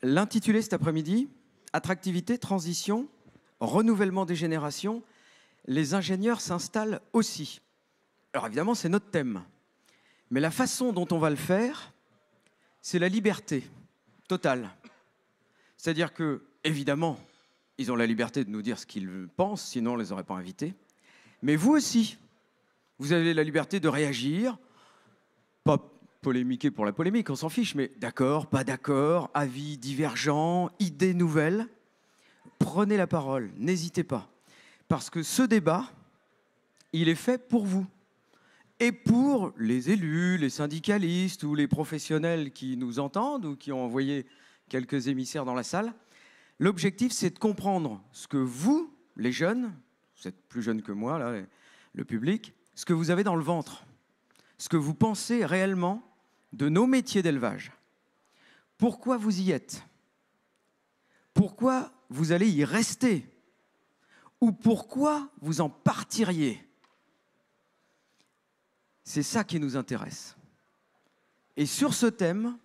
L'intitulé cet après-midi, attractivité, transition, renouvellement des générations, les ingénieurs s'installent aussi. Alors évidemment, c'est notre thème. Mais la façon dont on va le faire, c'est la liberté totale. C'est-à-dire que, évidemment, ils ont la liberté de nous dire ce qu'ils pensent, sinon on ne les aurait pas invités. Mais vous aussi, vous avez la liberté de réagir, pas polémiquer pour la polémique, on s'en fiche, mais d'accord, pas d'accord, avis divergents, idées nouvelles. Prenez la parole, n'hésitez pas. Parce que ce débat, il est fait pour vous. Et pour les élus, les syndicalistes ou les professionnels qui nous entendent ou qui ont envoyé quelques émissaires dans la salle, l'objectif, c'est de comprendre ce que vous, les jeunes, vous êtes plus jeunes que moi, là, le public, ce que vous avez dans le ventre, ce que vous pensez réellement de nos métiers d'élevage. Pourquoi vous y êtes? Pourquoi vous allez y rester? Ou pourquoi vous en partiriez? C'est ça qui nous intéresse. Et sur ce thème,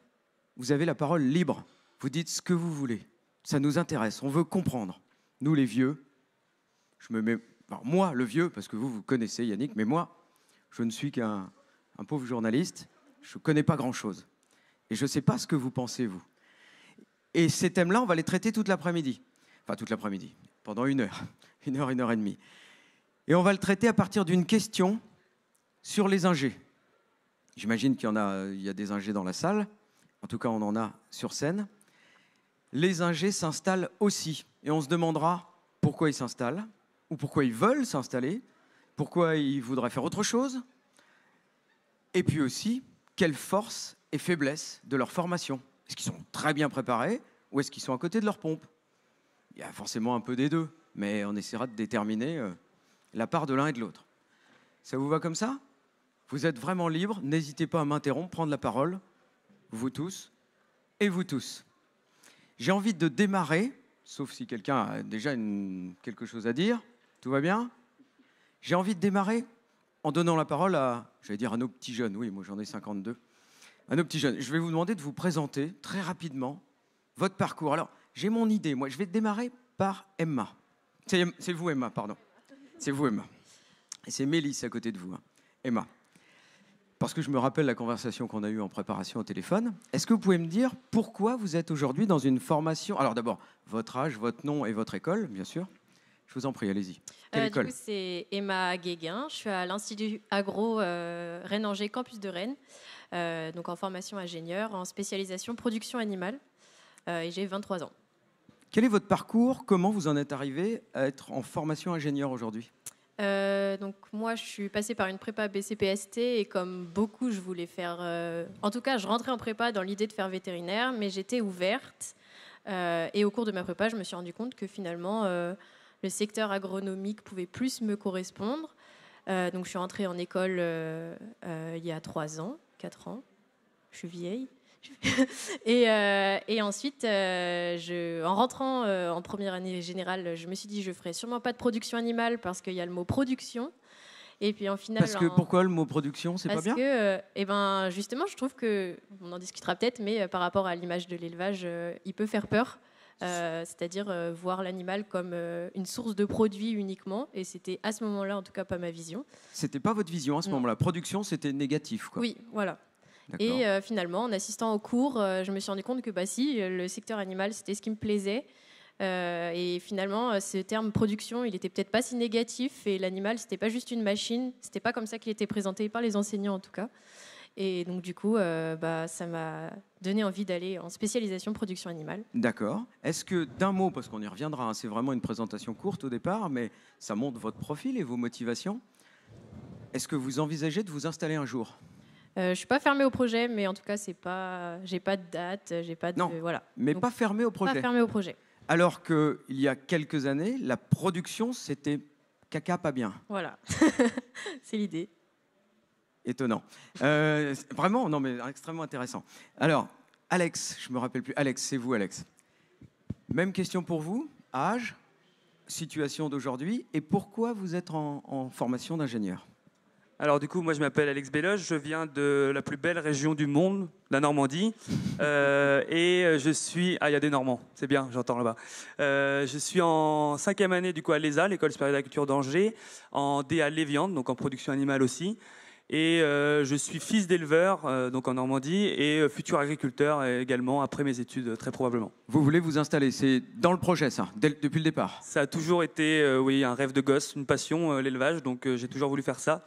vous avez la parole libre. Vous dites ce que vous voulez. Ça nous intéresse, on veut comprendre. Nous, les vieux, je me mets... Alors, moi, le vieux, parce que vous connaissez Yannick, mais moi, je ne suis qu'un pauvre journaliste. Je ne connais pas grand-chose. Et je ne sais pas ce que vous pensez, vous. Et ces thèmes-là, on va les traiter toute l'après-midi. Enfin, toute l'après-midi, pendant 1 heure. 1 heure et demie. Et on va le traiter à partir d'une question sur les ingés. J'imagine qu'il y a des ingés dans la salle. En tout cas, on en a sur scène. Les ingés s'installent aussi. Et on se demandera pourquoi ils s'installent, ou pourquoi ils veulent s'installer, pourquoi ils voudraient faire autre chose. Et puis aussi, quelles forces et faiblesses de leur formation. Est-ce qu'ils sont très bien préparés ou est-ce qu'ils sont à côté de leur pompe? Il y a forcément un peu des deux, mais on essaiera de déterminer la part de l'un et de l'autre. Ça vous va comme ça? Vous êtes vraiment libre, n'hésitez pas à m'interrompre, prendre la parole, vous tous et vous tous. J'ai envie de démarrer, sauf si quelqu'un a déjà quelque chose à dire. Tout va bien? J'ai envie de démarrer en donnant la parole à, j'allais dire à nos petits jeunes, oui, moi j'en ai 52, à nos petits jeunes. Je vais vous demander de vous présenter très rapidement votre parcours. Alors, j'ai mon idée, moi je vais démarrer par Emma. C'est vous Emma, pardon. C'est vous Emma. Et c'est Mélisse à côté de vous, hein. Emma. Parce que je me rappelle la conversation qu'on a eue en préparation au téléphone. Est-ce que vous pouvez me dire pourquoi vous êtes aujourd'hui dans une formation? Alors d'abord, votre âge, votre nom et votre école, bien sûr. Je vous en prie, allez-y. Quelle école? Du coup, c'est Emma Guéguin. Je suis à l'Institut Agro Rennes-Angers, campus de Rennes. Donc en formation ingénieur, en spécialisation production animale. Et j'ai 23 ans. Quel est votre parcours? Comment vous en êtes arrivé à être en formation ingénieur aujourd'hui? Donc moi, je suis passée par une prépa BCPST et comme beaucoup, je voulais faire... En tout cas, je rentrais en prépa dans l'idée de faire vétérinaire, mais j'étais ouverte. Et au cours de ma prépa, je me suis rendu compte que finalement, le secteur agronomique pouvait plus me correspondre. Donc je suis rentrée en école il y a 3 ans, 4 ans. Je suis vieille. Et ensuite, en rentrant en première année générale, je me suis dit je ferai sûrement pas de production animale parce qu'il y a le mot production. Et puis en final, pourquoi le mot production, c'est pas bien? Parce que, justement, je trouve que on en discutera peut-être, mais par rapport à l'image de l'élevage, il peut faire peur. C'est-à-dire voir l'animal comme une source de produits uniquement. Et c'était à ce moment-là, en tout cas, pas ma vision. C'était pas votre vision à ce moment-là. Production, c'était négatif, quoi. Oui, voilà. Et finalement, en assistant au cours, je me suis rendu compte que si, le secteur animal, c'était ce qui me plaisait. Et finalement, ce terme production, il était peut-être pas si négatif. Et l'animal, c'était pas juste une machine. C'était pas comme ça qu'il était présenté par les enseignants, en tout cas. Et donc, du coup, ça m'a donné envie d'aller en spécialisation production animale. D'accord. Est-ce que, d'un mot, parce qu'on y reviendra, hein, c'est vraiment une présentation courte au départ, mais ça montre votre profil et vos motivations. Est-ce que vous envisagez de vous installer un jour? Je suis pas fermée au projet, mais en tout cas, j'ai pas de date, j'ai pas de... Non, voilà. mais donc, pas fermé au projet. Pas fermée au projet. Alors qu'il y a quelques années, la production, c'était caca pas bien. Voilà, c'est l'idée. Étonnant. Vraiment, non, mais extrêmement intéressant. Alors, Alex, je me rappelle plus. Alex, c'est vous, Alex. Même question pour vous. Âge, situation d'aujourd'hui, et pourquoi vous êtes en formation d'ingénieur? Alors du coup, moi je m'appelle Alex Belloche, je viens de la plus belle région du monde, la Normandie, et je suis... Ah, il y a des Normands, c'est bien, j'entends là-bas. Je suis en 5e année du coup à l'ESA, l'École supérieure d'agriculture d'Angers, en DA Léviande, donc en production animale aussi. Et je suis fils d'éleveur, donc en Normandie, et futur agriculteur également après mes études, très probablement. Vous voulez vous installer, c'est dans le projet ça, depuis le départ? Ça a toujours été oui, un rêve de gosse, une passion, l'élevage, donc j'ai toujours voulu faire ça.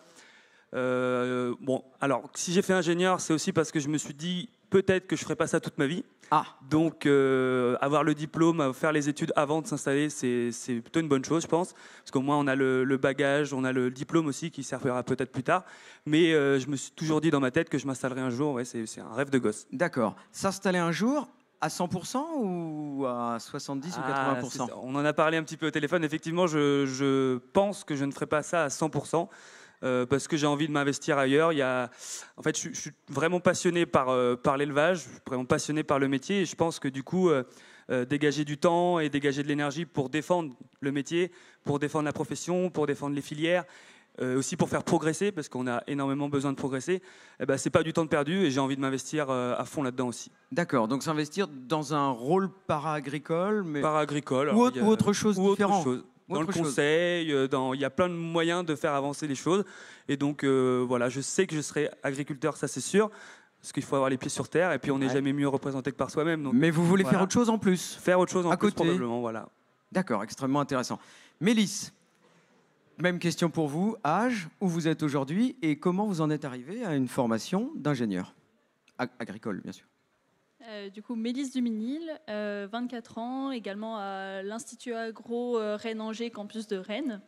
Bon, alors si j'ai fait ingénieur, c'est aussi parce que je me suis dit peut-être que je ferais pas ça toute ma vie. Ah. Donc avoir le diplôme, faire les études avant de s'installer, c'est plutôt une bonne chose, je pense, parce qu'au moins on a le bagage, on a le diplôme aussi qui servira peut-être plus tard. Mais je me suis toujours dit dans ma tête que je m'installerais un jour. Ouais, c'est un rêve de gosse. D'accord. S'installer un jour à 100% ou à 70 ou 80%? On en a parlé un petit peu au téléphone. Effectivement, je pense que je ne ferai pas ça à 100%. Parce que j'ai envie de m'investir ailleurs. En fait, je suis vraiment passionné par l'élevage, je suis vraiment passionné par le métier, et je pense que du coup, dégager du temps et dégager de l'énergie pour défendre le métier, pour défendre la profession, pour défendre les filières, aussi pour faire progresser, parce qu'on a énormément besoin de progresser, c'est pas du temps de perdu, et j'ai envie de m'investir à fond là-dedans aussi. D'accord, donc s'investir dans un rôle para-agricole, mais... Para-agricole. Ou autre chose différent. Dans le conseil, il y a plein de moyens de faire avancer les choses. Et donc, voilà, je sais que je serai agriculteur, ça c'est sûr, parce qu'il faut avoir les pieds sur terre, et puis on n'est jamais mieux représenté que par soi-même. Donc, mais vous voulez faire autre chose en plus? Faire autre chose en à plus, côté. probablement, voilà. D'accord, extrêmement intéressant. Mélisse, même question pour vous. Âge, où vous êtes aujourd'hui, et comment vous en êtes arrivé à une formation d'ingénieur agricole, bien sûr? Du coup, Mélisse Duminil, 24 ans, également à l'Institut Agro Rennes-Angers, campus de Rennes.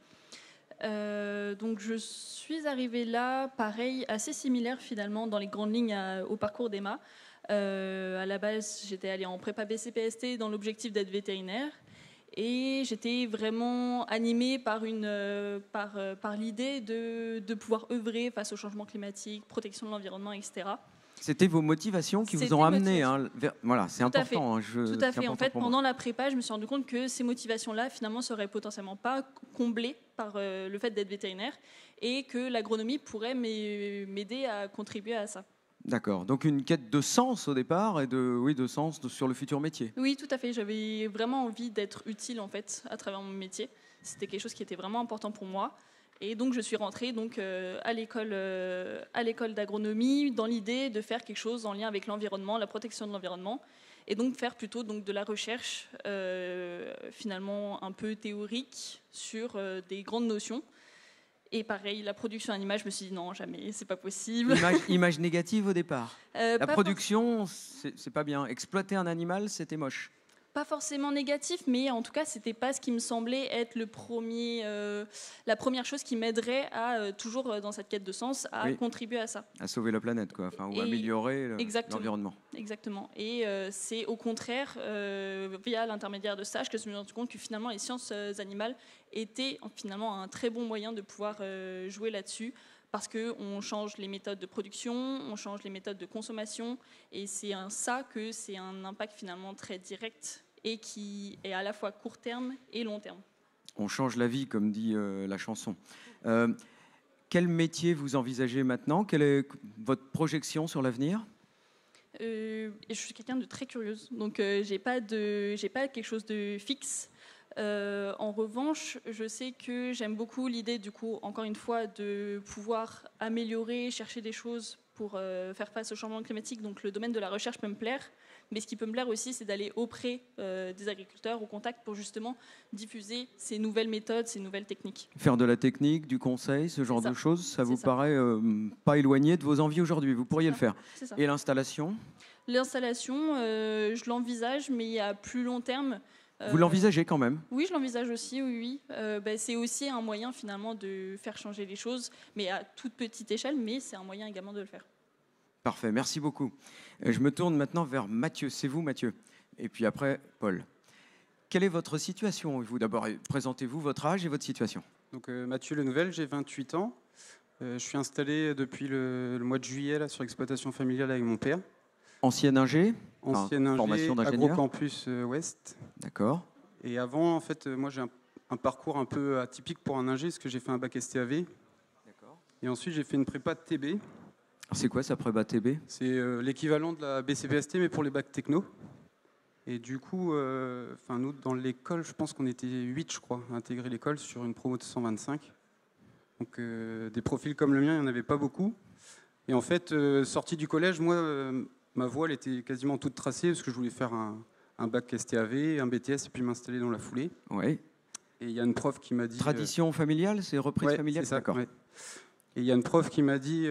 Donc je suis arrivée là, pareil, assez similaire finalement dans les grandes lignes au parcours d'Emma. À la base, j'étais allée en prépa BCPST dans l'objectif d'être vétérinaire. Et j'étais vraiment animée par l'idée de pouvoir œuvrer face au changement climatique, protection de l'environnement, etc. C'était vos motivations qui vous ont amené. Voilà, c'est important. Tout à fait. En fait, pendant la prépa, je me suis rendu compte que ces motivations-là, finalement, seraient potentiellement pas comblées par le fait d'être vétérinaire, et que l'agronomie pourrait m'aider à contribuer à ça. D'accord. Donc une quête de sens au départ et de sens sur le futur métier. Oui, tout à fait. J'avais vraiment envie d'être utile en fait à travers mon métier. C'était quelque chose qui était vraiment important pour moi. Et donc je suis rentrée à l'école d'agronomie dans l'idée de faire quelque chose en lien avec l'environnement, la protection de l'environnement, et donc faire plutôt de la recherche finalement un peu théorique sur des grandes notions. Et pareil, la production animale, je me suis dit non, jamais, c'est pas possible. Image négative au départ. La production, c'est pas bien. Exploiter un animal, c'était moche. Pas forcément négatif, mais en tout cas, c'était pas ce qui me semblait être la première chose qui m'aiderait à, toujours dans cette quête de sens, à contribuer à ça. À sauver la planète, quoi. Enfin, ou améliorer l'environnement. Exactement. Et c'est au contraire, via l'intermédiaire de stages, que je me suis rendu compte que finalement, les sciences animales étaient finalement un très bon moyen de pouvoir jouer là-dessus. Parce qu'on change les méthodes de production, on change les méthodes de consommation, et c'est que c'est un impact finalement très direct et qui est à la fois court terme et long terme. On change la vie, comme dit la chanson. Quel métier vous envisagez maintenant? Quelle est votre projection sur l'avenir? Je suis quelqu'un de très curieuse, donc j'ai pas quelque chose de fixe. En revanche, je sais que j'aime beaucoup l'idée, du coup, encore une fois, de pouvoir améliorer, chercher des choses pour faire face au changement climatique. Donc le domaine de la recherche peut me plaire, mais ce qui peut me plaire aussi, c'est d'aller auprès des agriculteurs, au contact, pour justement diffuser ces nouvelles méthodes, ces nouvelles techniques. Faire de la technique, du conseil, ce genre de choses, ça vous paraît pas éloigné de vos envies aujourd'hui? Vous pourriez le faire. Et l'installation? L'installation, je l'envisage, mais à plus long terme. Vous l'envisagez quand même? Oui, je l'envisage aussi, oui. C'est aussi un moyen finalement de faire changer les choses, mais à toute petite échelle, mais c'est un moyen également de le faire. Parfait, merci beaucoup. Je me tourne maintenant vers Mathieu. C'est vous, Mathieu. Et puis après, Paul. Quelle est votre situation? Vous d'abord, présentez-vous votre âge et votre situation. Donc, Mathieu Lenouvel, j'ai 28 ans. Je suis installé depuis le mois de juillet là, sur l'exploitation familiale avec mon père. Ancienne ingé? Ancienne ingé, formation d'ingénieur. Agrocampus Ouest. D'accord. Et avant, en fait, moi j'ai un parcours un peu atypique pour un ingé, parce que j'ai fait un bac STAV. D'accord. Et ensuite, j'ai fait une prépa de TB. C'est quoi ça, prépa TB? C'est l'équivalent de la BCPST, mais pour les bacs techno. Et du coup, nous, dans l'école, je pense qu'on était 8, je crois, à intégrer l'école sur une promo de 125. Donc, des profils comme le mien, il n'y en avait pas beaucoup. Et en fait, sorti du collège, moi, ma voie, elle était quasiment toute tracée, parce que je voulais faire un bac STAV, un BTS, et puis m'installer dans la foulée. Oui. Et il y a une prof qui m'a dit... Tradition familiale, c'est reprise ouais, familiale, c'est ça, d'accord. ouais. Et il y a une prof qui m'a dit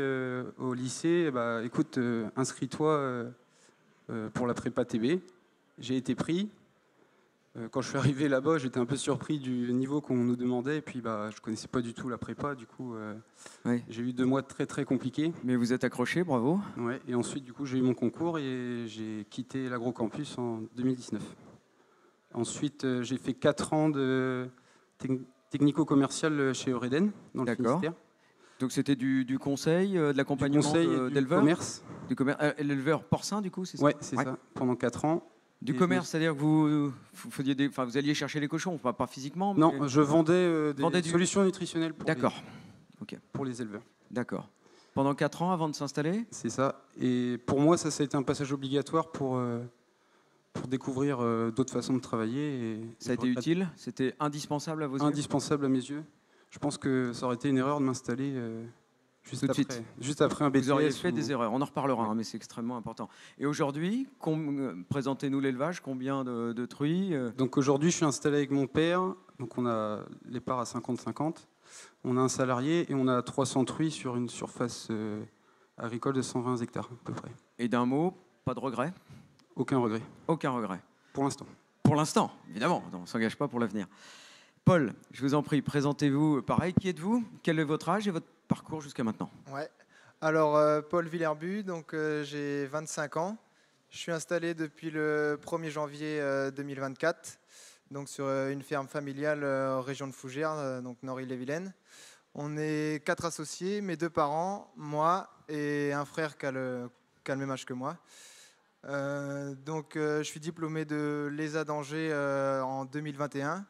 au lycée, écoute, inscris-toi pour la prépa TB. J'ai été pris. Quand je suis arrivé là-bas, j'étais un peu surpris du niveau qu'on nous demandait. Et puis, je connaissais pas du tout la prépa. Du coup, j'ai eu 2 mois très, très compliqués. Mais vous êtes accroché, bravo. Ouais, et ensuite, du coup, j'ai eu mon concours et j'ai quitté l'agrocampus en 2019. Ensuite, j'ai fait 4 ans de technico-commercial chez Eureden, dans le Finistère. Donc c'était du conseil, de l'accompagnement d'éleveurs, commerce. Du commerce, l'éleveur porcin, du coup, c'est ça? Oui, c'est ça, pendant 4 ans. Du commerce, c'est-à-dire que vous alliez chercher les cochons, pas physiquement, mais... Non, je vendais des solutions nutritionnelles pour les éleveurs. D'accord. Pendant 4 ans avant de s'installer? C'est ça. Et pour moi, ça a été un passage obligatoire pour découvrir d'autres façons de travailler. Ça a été utile? C'était indispensable à vos yeux? Indispensable à mes yeux. Je pense que ça aurait été une erreur de m'installer juste après un BTS. Vous auriez fait des erreurs, on en reparlera, mais c'est extrêmement important. Et aujourd'hui, présentez-nous l'élevage, combien de truies? Donc aujourd'hui, je suis installé avec mon père, donc on a les parts à 50-50. On a un salarié et on a 300 truies sur une surface agricole de 120 hectares à peu près. Et d'un mot, pas de regret? Aucun regret. Aucun regret. Pour l'instant. Pour l'instant, évidemment, on ne s'engage pas pour l'avenir. Paul, je vous en prie, présentez-vous. Pareil, qui êtes-vous? Quel est votre âge et votre parcours jusqu'à maintenant? Ouais. Alors, Paul Villerbu, donc j'ai 25 ans. Je suis installé depuis le 1er janvier 2024, donc sur une ferme familiale région de Fougères, donc Nord-Île-et-Vilaine. On est 4 associés, mes 2 parents, moi et un frère qui a le même âge que moi. Je suis diplômé de l'ESA d'Angers en 2021.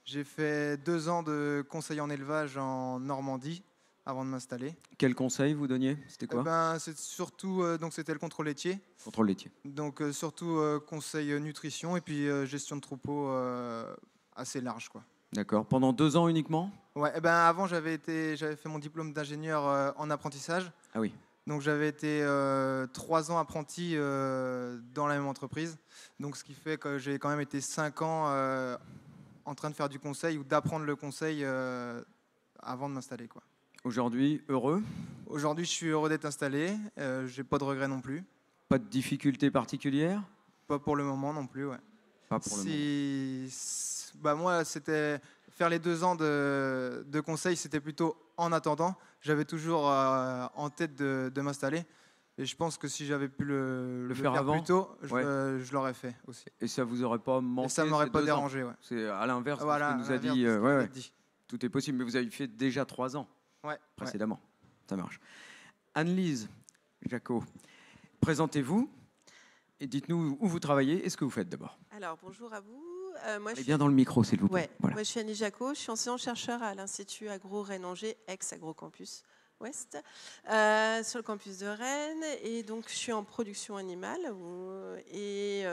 J'ai fait 2 ans de conseil en élevage en Normandie avant de m'installer. Quel conseil vous donniez? C'était quoi? C'est surtout c'était le contrôle laitier. Contrôle laitier. Donc surtout conseil nutrition et puis gestion de troupeau assez large, quoi. D'accord. Pendant 2 ans uniquement? Ouais. Avant j'avais fait mon diplôme d'ingénieur en apprentissage. Ah oui. Donc j'avais été 3 ans apprenti dans la même entreprise. Donc ce qui fait que j'ai quand même été 5 ans en train de faire du conseil ou d'apprendre le conseil avant de m'installer, quoi. Aujourd'hui, heureux? Aujourd'hui, je suis heureux d'être installé. J'ai pas de regrets non plus. Pas de difficultés particulières? Pas pour le moment non plus, ouais. Pas pour le moment. Moi, c'était faire les 2 ans de conseil, c'était plutôt en attendant. J'avais toujours en tête de m'installer. Et je pense que si j'avais pu le faire avant plus tôt, je l'aurais fait aussi. Et ça vous aurait pas manqué? Et ça m'aurait pas dérangé, ouais. C'est à l'inverse de voilà, ce que nous a dit. Tout est possible, mais vous avez fait déjà 3 ans précédemment. Ouais. Ça marche. Anne-Lise Jacot, présentez-vous et dites-nous où vous travaillez et ce que vous faites d'abord. Alors, bonjour à vous. Moi, bien dans le micro, s'il vous plaît. Ouais. Voilà. Moi, je suis Annie Jacot, je suis enseignant-chercheur à l'Institut Agro-Rennes-Angers, ex-Agrocampus Ouest, sur le campus de Rennes. Et donc, je suis en production animale et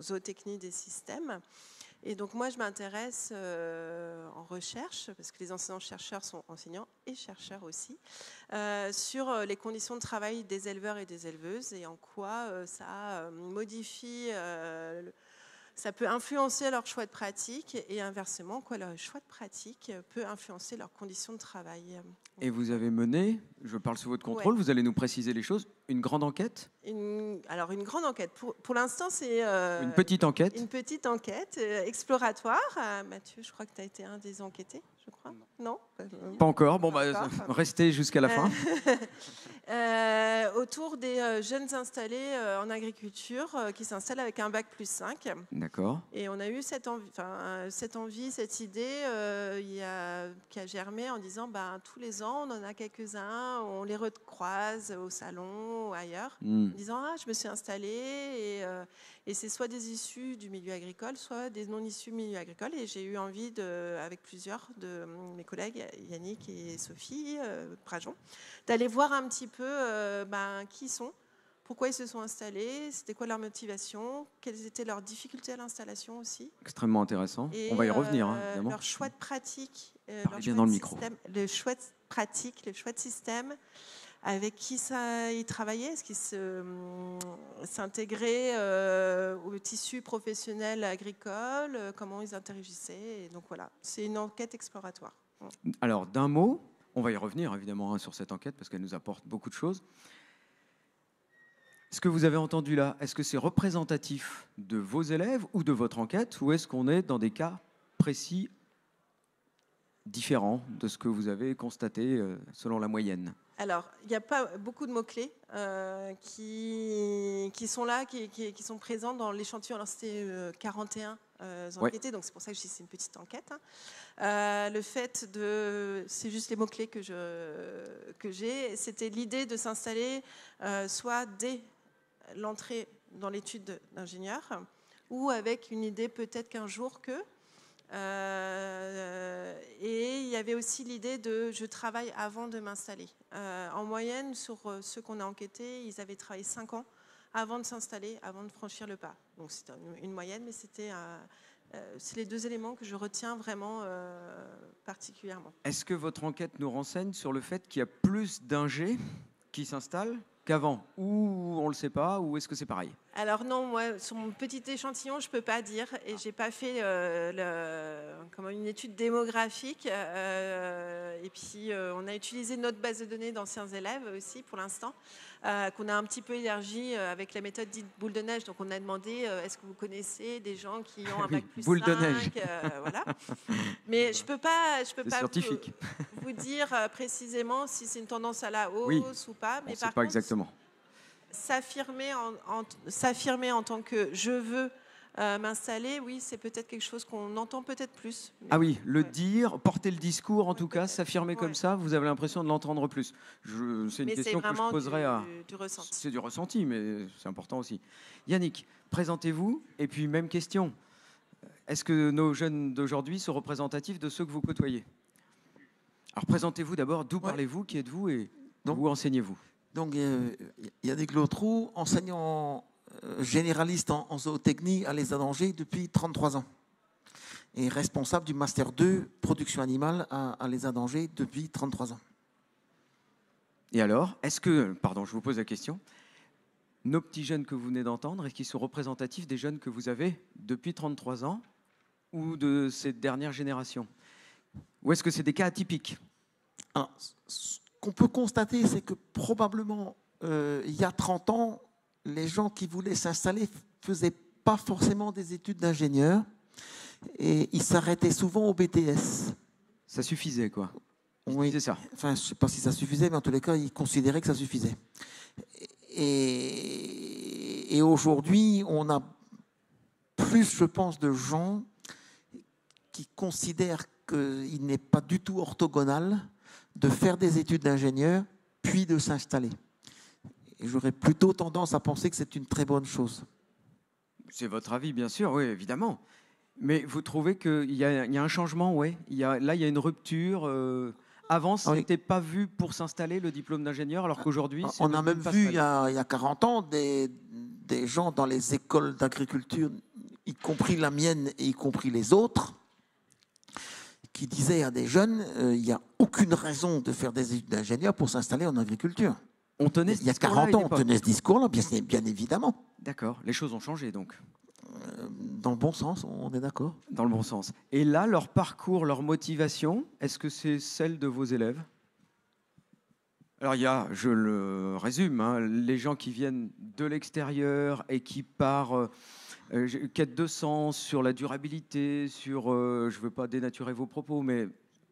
zootechnie des systèmes. Et donc, moi, je m'intéresse en recherche, parce que les enseignants-chercheurs sont enseignants et chercheurs aussi, sur les conditions de travail des éleveurs et des éleveuses et en quoi ça modifie... ça peut influencer leur choix de pratique et inversement, leur choix de pratique peut influencer leurs conditions de travail. Et vous avez mené, je parle sous votre contrôle, vous allez nous préciser les choses, une grande enquête? Alors une grande enquête. Pour l'instant, c'est... une petite enquête? Une petite enquête exploratoire. Mathieu, je crois que tu as été un des enquêtés, je crois. Non, pas encore. Bon, restez jusqu'à la fin. Autour des jeunes installés en agriculture qui s'installent avec un bac+5. D'accord. Et on a eu cette envie, cette idée qui a germé en disant tous les ans, on en a quelques-uns, on les recroise au salon, Lyon ou ailleurs, en disant « Ah, je me suis installée ». Et c'est soit des issus du milieu agricole, soit des non-issus du milieu agricole. Et j'ai eu envie, avec plusieurs de mes collègues, Yannick et Sophie Prajon, d'aller voir un petit peu qui ils sont, pourquoi ils se sont installés, c'était quoi leur motivation, quelles étaient leurs difficultés à l'installation aussi. Extrêmement intéressant. Et on va y revenir, évidemment. Leur choix de pratique, Parlez bien dans le micro. le choix de pratique, le choix de système, avec qui ils travaillaient, est-ce qu'ils s'intégraient au tissu professionnel agricole, comment ils interagissaient. Et donc voilà, c'est une enquête exploratoire. Alors, d'un mot, on va y revenir évidemment sur cette enquête parce qu'elle nous apporte beaucoup de choses. Ce que vous avez entendu là, est-ce que c'est représentatif de vos élèves ou de votre enquête, ou est-ce qu'on est dans des cas précis différents de ce que vous avez constaté selon la moyenne? Alors, il n'y a pas beaucoup de mots-clés qui sont là, qui sont présents dans l'échantillon. Alors, c'était 41 enquêtés, donc c'est pour ça que je dis que c'est une petite enquête. Le fait c'est juste les mots-clés que j'ai, c'était l'idée de s'installer soit dès l'entrée dans l'étude d'ingénieur, ou avec une idée peut-être qu'un jour et il y avait aussi l'idée de je travaille avant de m'installer. En moyenne, sur ceux qu'on a enquêtés, ils avaient travaillé 5 ans avant de s'installer, avant de franchir le pas. Donc c'était une moyenne, mais c'est les 2 éléments que je retiens vraiment particulièrement. Est-ce que votre enquête nous renseigne sur le fait qu'il y a plus d'ingés qui s'installent qu'avant? Ou on ne le sait pas, ou est-ce que c'est pareil? Alors non, moi, sur mon petit échantillon, je ne peux pas dire. Et je n'ai pas fait une étude démographique. Et puis, on a utilisé notre base de données d'anciens élèves aussi, pour l'instant, qu'on a un petit peu élargie avec la méthode dite boule de neige. Donc, on a demandé, est-ce que vous connaissez des gens qui ont un bac plus 5 boule de neige. Voilà. Mais je ne peux pas, scientifique. vous dire précisément si c'est une tendance à la hausse ou pas. Mais on ne sait par pas contre, exactement. S'affirmer en tant que je veux m'installer, oui, c'est peut-être quelque chose qu'on entend peut-être plus. Mais oui, dire, porter le discours en tout cas, s'affirmer comme ça, vous avez l'impression de l'entendre plus. C'est une question que je poserai du ressenti. C'est du ressenti, mais c'est important aussi. Yannick, présentez-vous, et puis même question. Est-ce que nos jeunes d'aujourd'hui sont représentatifs de ceux que vous côtoyez? Alors présentez-vous d'abord, d'où parlez-vous, qui êtes-vous et où enseignez-vous? Donc, Yannick Lautroux, enseignant généraliste en zootechnie à l'ESA d'Angers depuis 33 ans et responsable du Master 2 Production Animale à l'ESA d'Angers depuis 33 ans. Et alors, est-ce que, pardon, je vous pose la question, nos petits jeunes que vous venez d'entendre, est-ce qu'ils sont représentatifs des jeunes que vous avez depuis 33 ans ou de cette dernière génération? Ou est-ce que c'est des cas atypiques? Alors, ce qu'on peut constater, c'est que probablement, il y a 30 ans, les gens qui voulaient s'installer ne faisaient pas forcément des études d'ingénieur et ils s'arrêtaient souvent au BTS. Ça suffisait, quoi. Oui, c'est ça. Enfin, je ne sais pas si ça suffisait, mais en tous les cas, ils considéraient que ça suffisait. Et aujourd'hui, on a plus, je pense, de gens qui considèrent qu'il n'est pas du tout orthogonal de faire des études d'ingénieur puis de s'installer. Et j'aurais plutôt tendance à penser que c'est une très bonne chose. C'est votre avis, bien sûr, oui, évidemment. Mais vous trouvez qu'il y a un changement, oui. Là, il y a une rupture. Avant, ce n'était pas vu pour s'installer, le diplôme d'ingénieur, alors qu'aujourd'hui... On a même vu, il y a 40 ans, des gens dans les écoles d'agriculture, y compris la mienne et y compris les autres, qui disaient à des jeunes, il n'y a aucune raison de faire des études d'ingénieur pour s'installer en agriculture. On tenait il y a 40 ans, on tenait ce discours-là, bien évidemment. D'accord, les choses ont changé donc. Dans le bon sens, on est d'accord. Dans le bon sens. Et là, leur parcours, leur motivation, est-ce que c'est celle de vos élèves? Alors il y a, je le résume, les gens qui viennent de l'extérieur et qui partent quête de sens, sur la durabilité, sur, je ne veux pas dénaturer vos propos, mais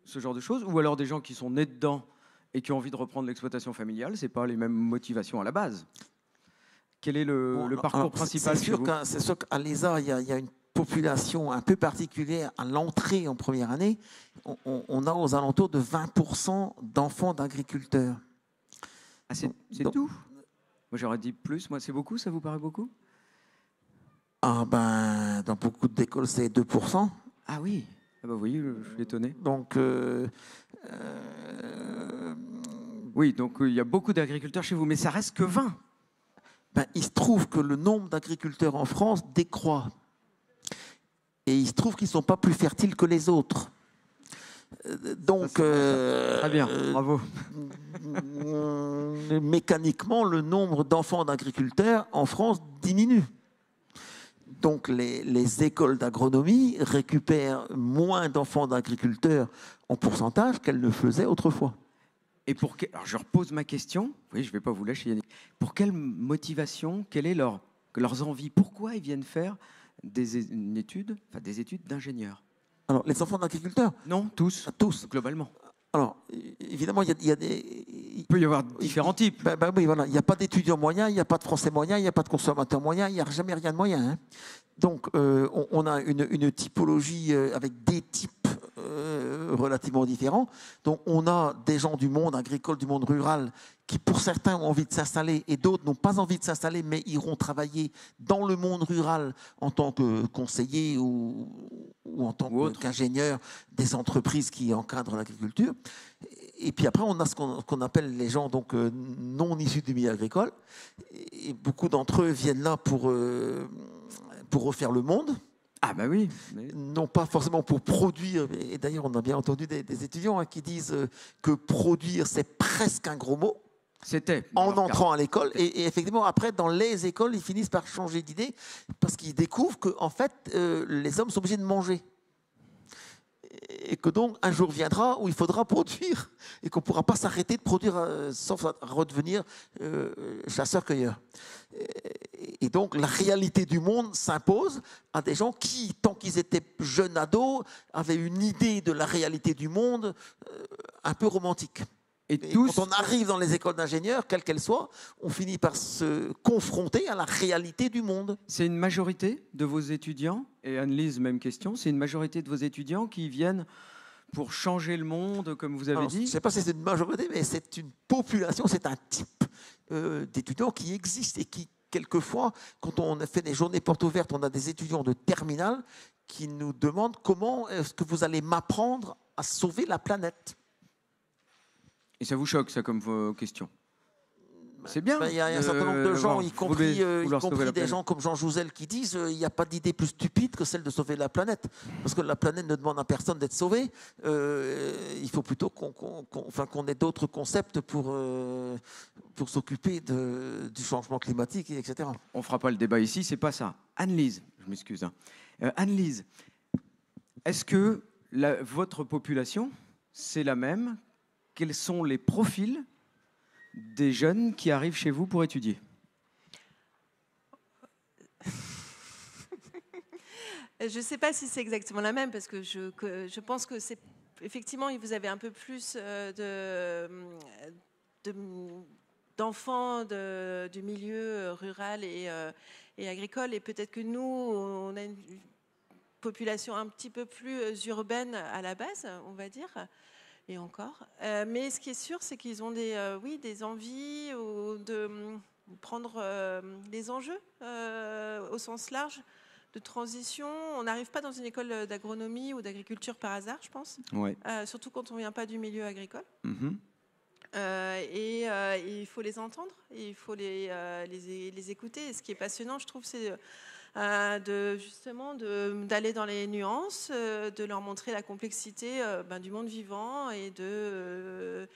ce genre de choses, ou alors des gens qui sont nés dedans et qui ont envie de reprendre l'exploitation familiale, ce n'est pas les mêmes motivations à la base. Quel est le parcours principal chez vous? C'est sûr qu'à l'ESA, il y a une population un peu particulière à l'entrée en première année. On a aux alentours de 20% d'enfants d'agriculteurs. Ah, c'est tout? Moi, j'aurais dit plus. Moi, c'est beaucoup, ça vous paraît beaucoup? Ah ben, dans beaucoup d'écoles, c'est 2%. Ah oui. Ah bah, vous voyez, je suis étonné. Donc, oui, donc il y a beaucoup d'agriculteurs chez vous, mais ça reste que 20. ben, il se trouve que le nombre d'agriculteurs en France décroît. Et il se trouve qu'ils ne sont pas plus fertiles que les autres. Donc, Très bien, bravo. Mécaniquement, le nombre d'enfants d'agriculteurs en France diminue. Donc, les écoles d'agronomie récupèrent moins d'enfants d'agriculteurs en pourcentage qu'elles ne faisaient autrefois. Et alors je repose ma question. Oui, je ne vais pas vous lâcher, Yannick. Pour quelle motivation, quelle est leurs envies? Pourquoi ils viennent faire des études d'ingénieurs? Alors, les enfants d'agriculteurs? Non, tous. Tous. Globalement. Alors, évidemment, il y a des... Il peut y avoir différents types. Oui, voilà. Il n'y a pas d'étudiants moyens, il n'y a pas de français moyens, il n'y a pas de consommateurs moyens, il n'y a jamais rien de moyen. Hein. Donc, on a une typologie avec des types relativement différents. Donc, on a des gens du monde agricole, du monde rural, qui pour certains ont envie de s'installer et d'autres n'ont pas envie de s'installer, mais iront travailler dans le monde rural en tant que conseiller ou en tant qu'ingénieur des entreprises qui encadrent l'agriculture. Et puis après, on a ce qu'on appelle les gens donc, non issus du milieu agricole. Et beaucoup d'entre eux viennent là pour refaire le monde. Ah bah oui. Non pas forcément pour produire. Et d'ailleurs, on a bien entendu des étudiants qui disent que produire, c'est presque un gros mot. C'était. En entrant à l'école. Et effectivement, après, dans les écoles, ils finissent par changer d'idée parce qu'ils découvrent qu'en fait, les hommes sont obligés de manger. Et que donc, un jour viendra où il faudra produire et qu'on ne pourra pas s'arrêter de produire sauf à redevenir chasseur-cueilleur. Et donc, la réalité du monde s'impose à des gens qui, tant qu'ils étaient jeunes ados, avaient une idée de la réalité du monde un peu romantique. Et quand on arrive dans les écoles d'ingénieurs, quelles qu'elles soient, on finit par se confronter à la réalité du monde. C'est une majorité de vos étudiants, et Anne-Lise, même question, c'est une majorité de vos étudiants qui viennent pour changer le monde, comme vous avez dit? Je ne sais pas si c'est une majorité, mais c'est une population, c'est un type d'étudiants qui existe et qui, quelquefois, quand on fait des journées portes ouvertes, on a des étudiants de terminale qui nous demandent comment est-ce que vous allez m'apprendre à sauver la planète. Et ça vous choque, ça, comme question? C'est bien. Il y a un certain nombre de gens, y compris des gens comme Jean Jouzel, qui disent il n'y a pas d'idée plus stupide que celle de sauver la planète. Parce que la planète ne demande à personne d'être sauvée. Il faut plutôt qu'on ait d'autres concepts pour s'occuper du changement climatique, etc. On ne fera pas le débat ici, c'est pas ça. Anne-Lise, je m'excuse. Anne-Lise, est-ce que votre population, c'est la même? Quels sont les profils des jeunes qui arrivent chez vous pour étudier? Je ne sais pas si c'est exactement la même, parce que je pense que c'est effectivement, vous avez un peu plus d'enfants du milieu rural et agricole, et peut-être que nous, on a une population un petit peu plus urbaine à la base, on va dire. Et encore. Mais ce qui est sûr, c'est qu'ils ont des envies de prendre les enjeux au sens large de transition. On n'arrive pas dans une école d'agronomie ou d'agriculture par hasard, je pense. Ouais. Surtout quand on ne vient pas du milieu agricole. Mm-hmm. Et il faut les entendre, et il faut les écouter. Et ce qui est passionnant, je trouve, c'est d'aller dans les nuances, de leur montrer la complexité du monde vivant et du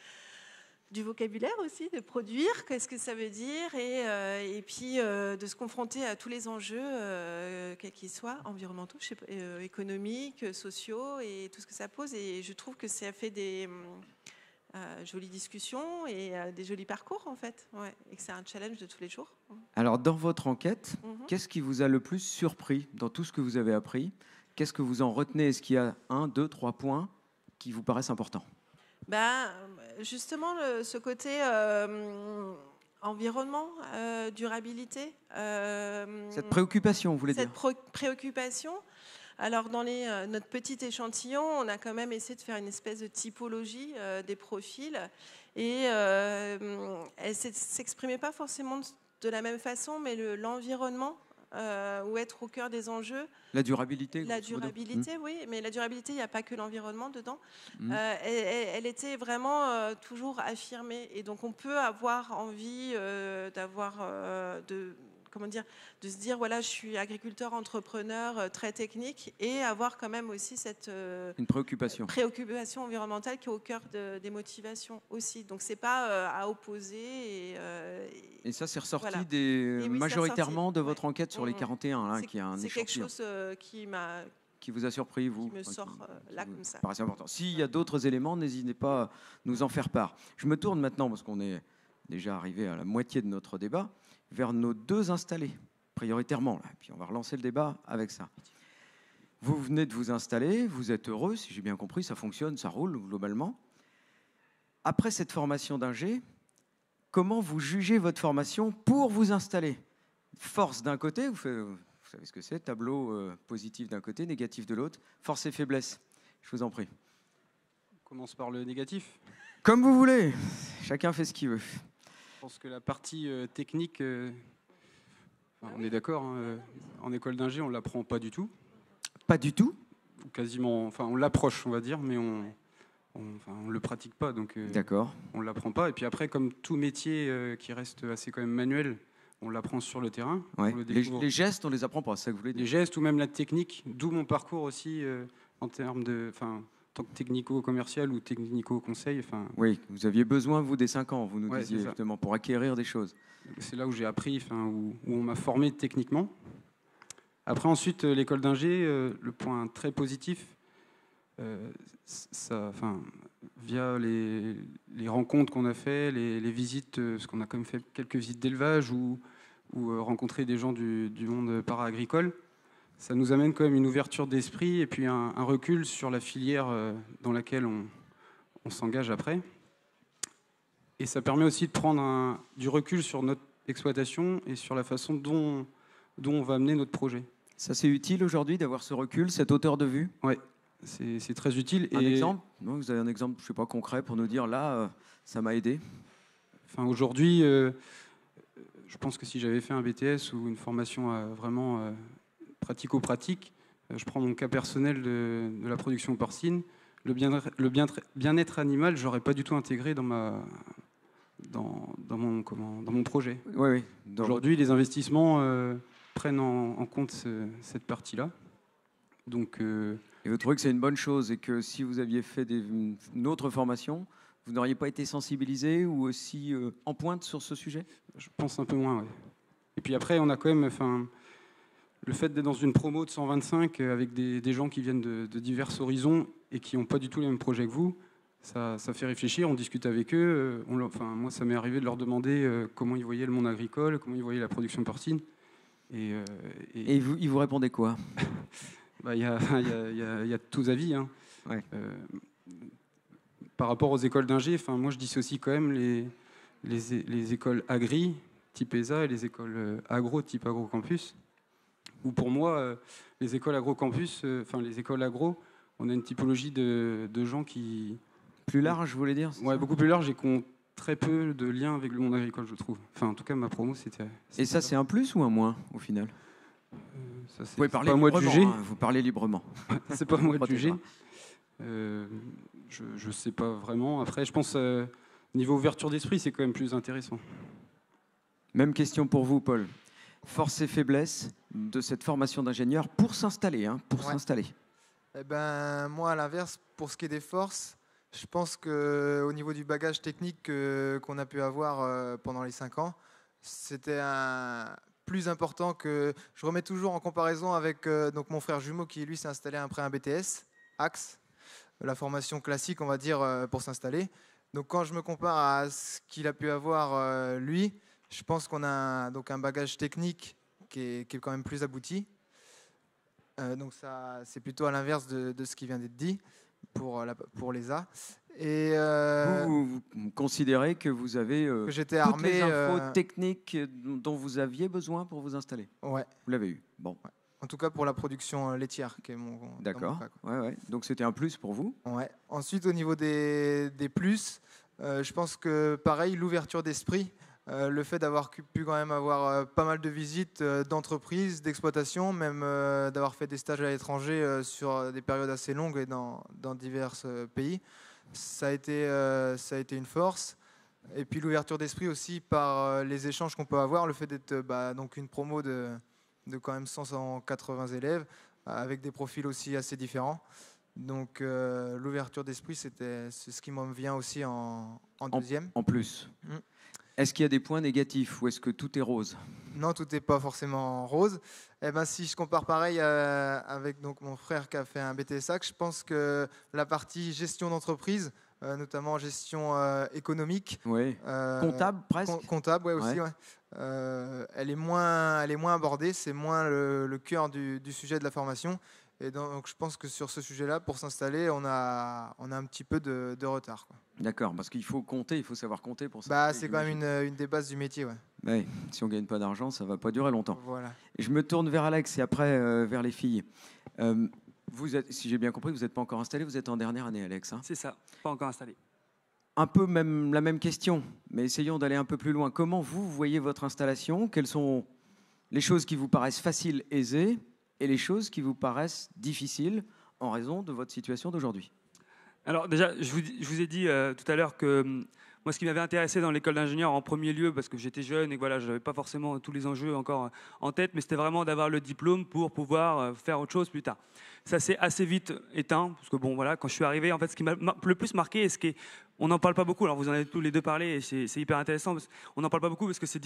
vocabulaire aussi, de produire, qu'est-ce que ça veut dire, et puis de se confronter à tous les enjeux, quels qu'ils soient, environnementaux, économiques, sociaux, et tout ce que ça pose. Et je trouve que ça fait des jolies discussions et des jolis parcours, en fait, et que c'est un challenge de tous les jours. Alors, dans votre enquête, qu'est-ce qui vous a le plus surpris dans tout ce que vous avez appris? Qu'est-ce que vous en retenez? Est-ce qu'il y a 1, 2, 3 points qui vous paraissent importants? Justement, ce côté environnement, durabilité. Cette préoccupation, vous voulez dire? Cette préoccupation. Alors, dans notre petit échantillon, on a quand même essayé de faire une espèce de typologie des profils. Et elle ne s'exprimait pas forcément de la même façon, mais l'environnement, ou être au cœur des enjeux. La durabilité. La durabilité, oui, mais la durabilité, il n'y a pas que l'environnement dedans. Elle était vraiment toujours affirmée. Et donc, on peut avoir envie de se dire, voilà, je suis agriculteur, entrepreneur, très technique, et avoir quand même aussi cette une préoccupation environnementale qui est au cœur des motivations aussi. Donc, c'est pas à opposer. Et ça, c'est ressorti voilà. majoritairement de votre enquête sur les 41, là, qui a un échantillon. C'est quelque chose qui vous a surpris, vous, qui me sort là comme ça. Paraissait important. S'il y a d'autres éléments, n'hésitez pas à nous en faire part. Je me tourne maintenant, parce qu'on est déjà arrivé à la moitié de notre débat, vers nos deux installés, prioritairement. Là. Puis on va relancer le débat avec ça. Vous venez de vous installer, vous êtes heureux, si j'ai bien compris, ça fonctionne, ça roule globalement. Après cette formation d'ingé, comment vous jugez votre formation pour vous installer? Force d'un côté, vous savez ce que c'est, tableau positif d'un côté, négatif de l'autre, force et faiblesse. Je vous en prie. On commence par le négatif. Comme vous voulez, chacun fait ce qu'il veut. Je pense que la partie technique, on est d'accord, hein, en école d'ingé, on ne l'apprend pas du tout. Pas du tout? Ou quasiment, enfin on l'approche, on va dire, mais on ne le pratique pas, donc d'accord. On ne l'apprend pas. Et puis après, comme tout métier qui reste assez quand même manuel, on l'apprend sur le terrain. Ouais. Les gestes, on ne les apprend pas, c'est ça que vous voulez dire? Les gestes ou même la technique, d'où mon parcours aussi en termes de... En tant que technico-commercial ou technico-conseil. Oui, vous aviez besoin, vous, des 5 ans, vous nous ouais, disiez, justement, pour acquérir des choses. C'est là où j'ai appris, où on m'a formé techniquement. Après, ensuite, l'école d'ingé, le point très positif, via les rencontres qu'on a fait, les visites, parce qu'on a quand même fait quelques visites d'élevage ou rencontrer des gens du monde para-agricole, ça nous amène quand même une ouverture d'esprit et puis un recul sur la filière dans laquelle on s'engage après. Et ça permet aussi de prendre du recul sur notre exploitation et sur la façon dont on va amener notre projet. Ça, c'est utile aujourd'hui d'avoir ce recul, cette hauteur de vue? Oui, c'est très utile. Un exemple? Non, vous avez un exemple, je ne sais pas, concret pour nous dire, là, ça m'a aidé? Aujourd'hui, je pense que si j'avais fait un BTS ou une formation vraiment... pratico-pratique, je prends mon cas personnel de la production porcine, le bien-être animal, je n'aurais pas du tout intégré dans mon projet. Oui. Aujourd'hui, les investissements prennent en compte cette partie-là. Donc, et vous trouvez que c'est une bonne chose et que si vous aviez fait une autre formation, vous n'auriez pas été sensibilisé ou aussi en pointe sur ce sujet? Je pense un peu moins, oui. Et puis après, on a quand même... Le fait d'être dans une promo de 125 avec des gens qui viennent de divers horizons et qui n'ont pas du tout les mêmes projets que vous, ça fait réfléchir, on discute avec eux. Moi, ça m'est arrivé de leur demander comment ils voyaient le monde agricole, comment ils voyaient la production porcine. Et ils vous répondaient quoi? Il y a tous avis. Hein. Ouais. Par rapport aux écoles d'ingé, moi je dissocie quand même les écoles agri, type ESA, et les écoles agro, type agrocampus. Où pour moi, les écoles agrocampus, les écoles agro, on a une typologie de gens qui... Plus large, je voulais dire? Ouais, beaucoup plus large et qui ont très peu de liens avec le monde agricole, je trouve. En tout cas, ma promo, c'était... Et ça, c'est un plus ou un moins, au final? Ça, vous pouvez parler pas moi de juger. Hein, vous parlez librement. C'est pas moi de juger. Je sais pas vraiment. Après, je pense, niveau ouverture d'esprit, c'est quand même plus intéressant. Même question pour vous, Paul. Force et faiblesse de cette formation d'ingénieur pour s'installer, s'installer. Eh ben, moi, à l'inverse, pour ce qui est des forces, je pense qu'au niveau du bagage technique qu'on a pu avoir pendant les 5 ans, c'était plus important que... Je remets toujours en comparaison avec donc mon frère jumeau qui, lui, s'est installé après un BTS, Axe, la formation classique, on va dire, pour s'installer. Donc, quand je me compare à ce qu'il a pu avoir, lui, je pense qu'on a donc un bagage technique qui est quand même plus abouti. Donc ça, c'est plutôt à l'inverse de ce qui vient d'être dit pour l'ESA. Et vous considérez que vous avez que j'étais toutes les armé, infos techniques dont vous aviez besoin pour vous installer? Ouais. Vous l'avez eu. Bon. Ouais. En tout cas pour la production laitière, qui est D'accord. Ouais. Donc c'était un plus pour vous. Ouais. Ensuite, au niveau des plus, je pense que pareil, l'ouverture d'esprit, le fait d'avoir pu quand même avoir pas mal de visites d'entreprises, d'exploitations, même d'avoir fait des stages à l'étranger sur des périodes assez longues et dans divers pays, ça a été une force. Et puis l'ouverture d'esprit aussi par les échanges qu'on peut avoir, le fait d'être donc une promo de quand même 180 élèves, avec des profils aussi assez différents. Donc l'ouverture d'esprit, c'est ce qui me vient aussi en deuxième. En plus. Est-ce qu'il y a des points négatifs ou est-ce que tout est rose? Non, tout n'est pas forcément rose. Eh ben, si je compare pareil avec donc, mon frère qui a fait un BTSAC, je pense que la partie gestion d'entreprise, notamment gestion économique, comptable presque. Comptable, ouais, aussi. Ouais. Elle est moins abordée, c'est moins le cœur du sujet de la formation. Et donc, je pense que sur ce sujet-là, pour s'installer, on a un petit peu de retard, quoi. D'accord, parce qu'il faut compter, il faut savoir compter pour ça. C'est quand même une des bases du métier. Ouais. Ouais, si on ne gagne pas d'argent, ça ne va pas durer longtemps. Voilà. Et je me tourne vers Alex et après vers les filles. Vous êtes, si j'ai bien compris, vous n'êtes pas encore installé, vous êtes en dernière année, Alex. Hein? C'est ça, pas encore installé. Un peu même la même question, mais essayons d'aller un peu plus loin. Comment vous voyez votre installation? Quelles sont les choses qui vous paraissent faciles, aisées, et les choses qui vous paraissent difficiles en raison de votre situation d'aujourd'hui? Alors déjà, je vous ai dit tout à l'heure que moi, ce qui m'avait intéressé dans l'école d'ingénieur en premier lieu, parce que j'étais jeune et que voilà, je n'avais pas forcément tous les enjeux encore en tête, mais c'était vraiment d'avoir le diplôme pour pouvoir faire autre chose plus tard. Ça s'est assez vite éteint, parce que bon, voilà, quand je suis arrivé, en fait, ce qui m'a le plus marqué, et ce qui est, on n'en parle pas beaucoup, alors vous en avez tous les deux parlé, et c'est hyper intéressant, on n'en parle pas beaucoup parce que c'est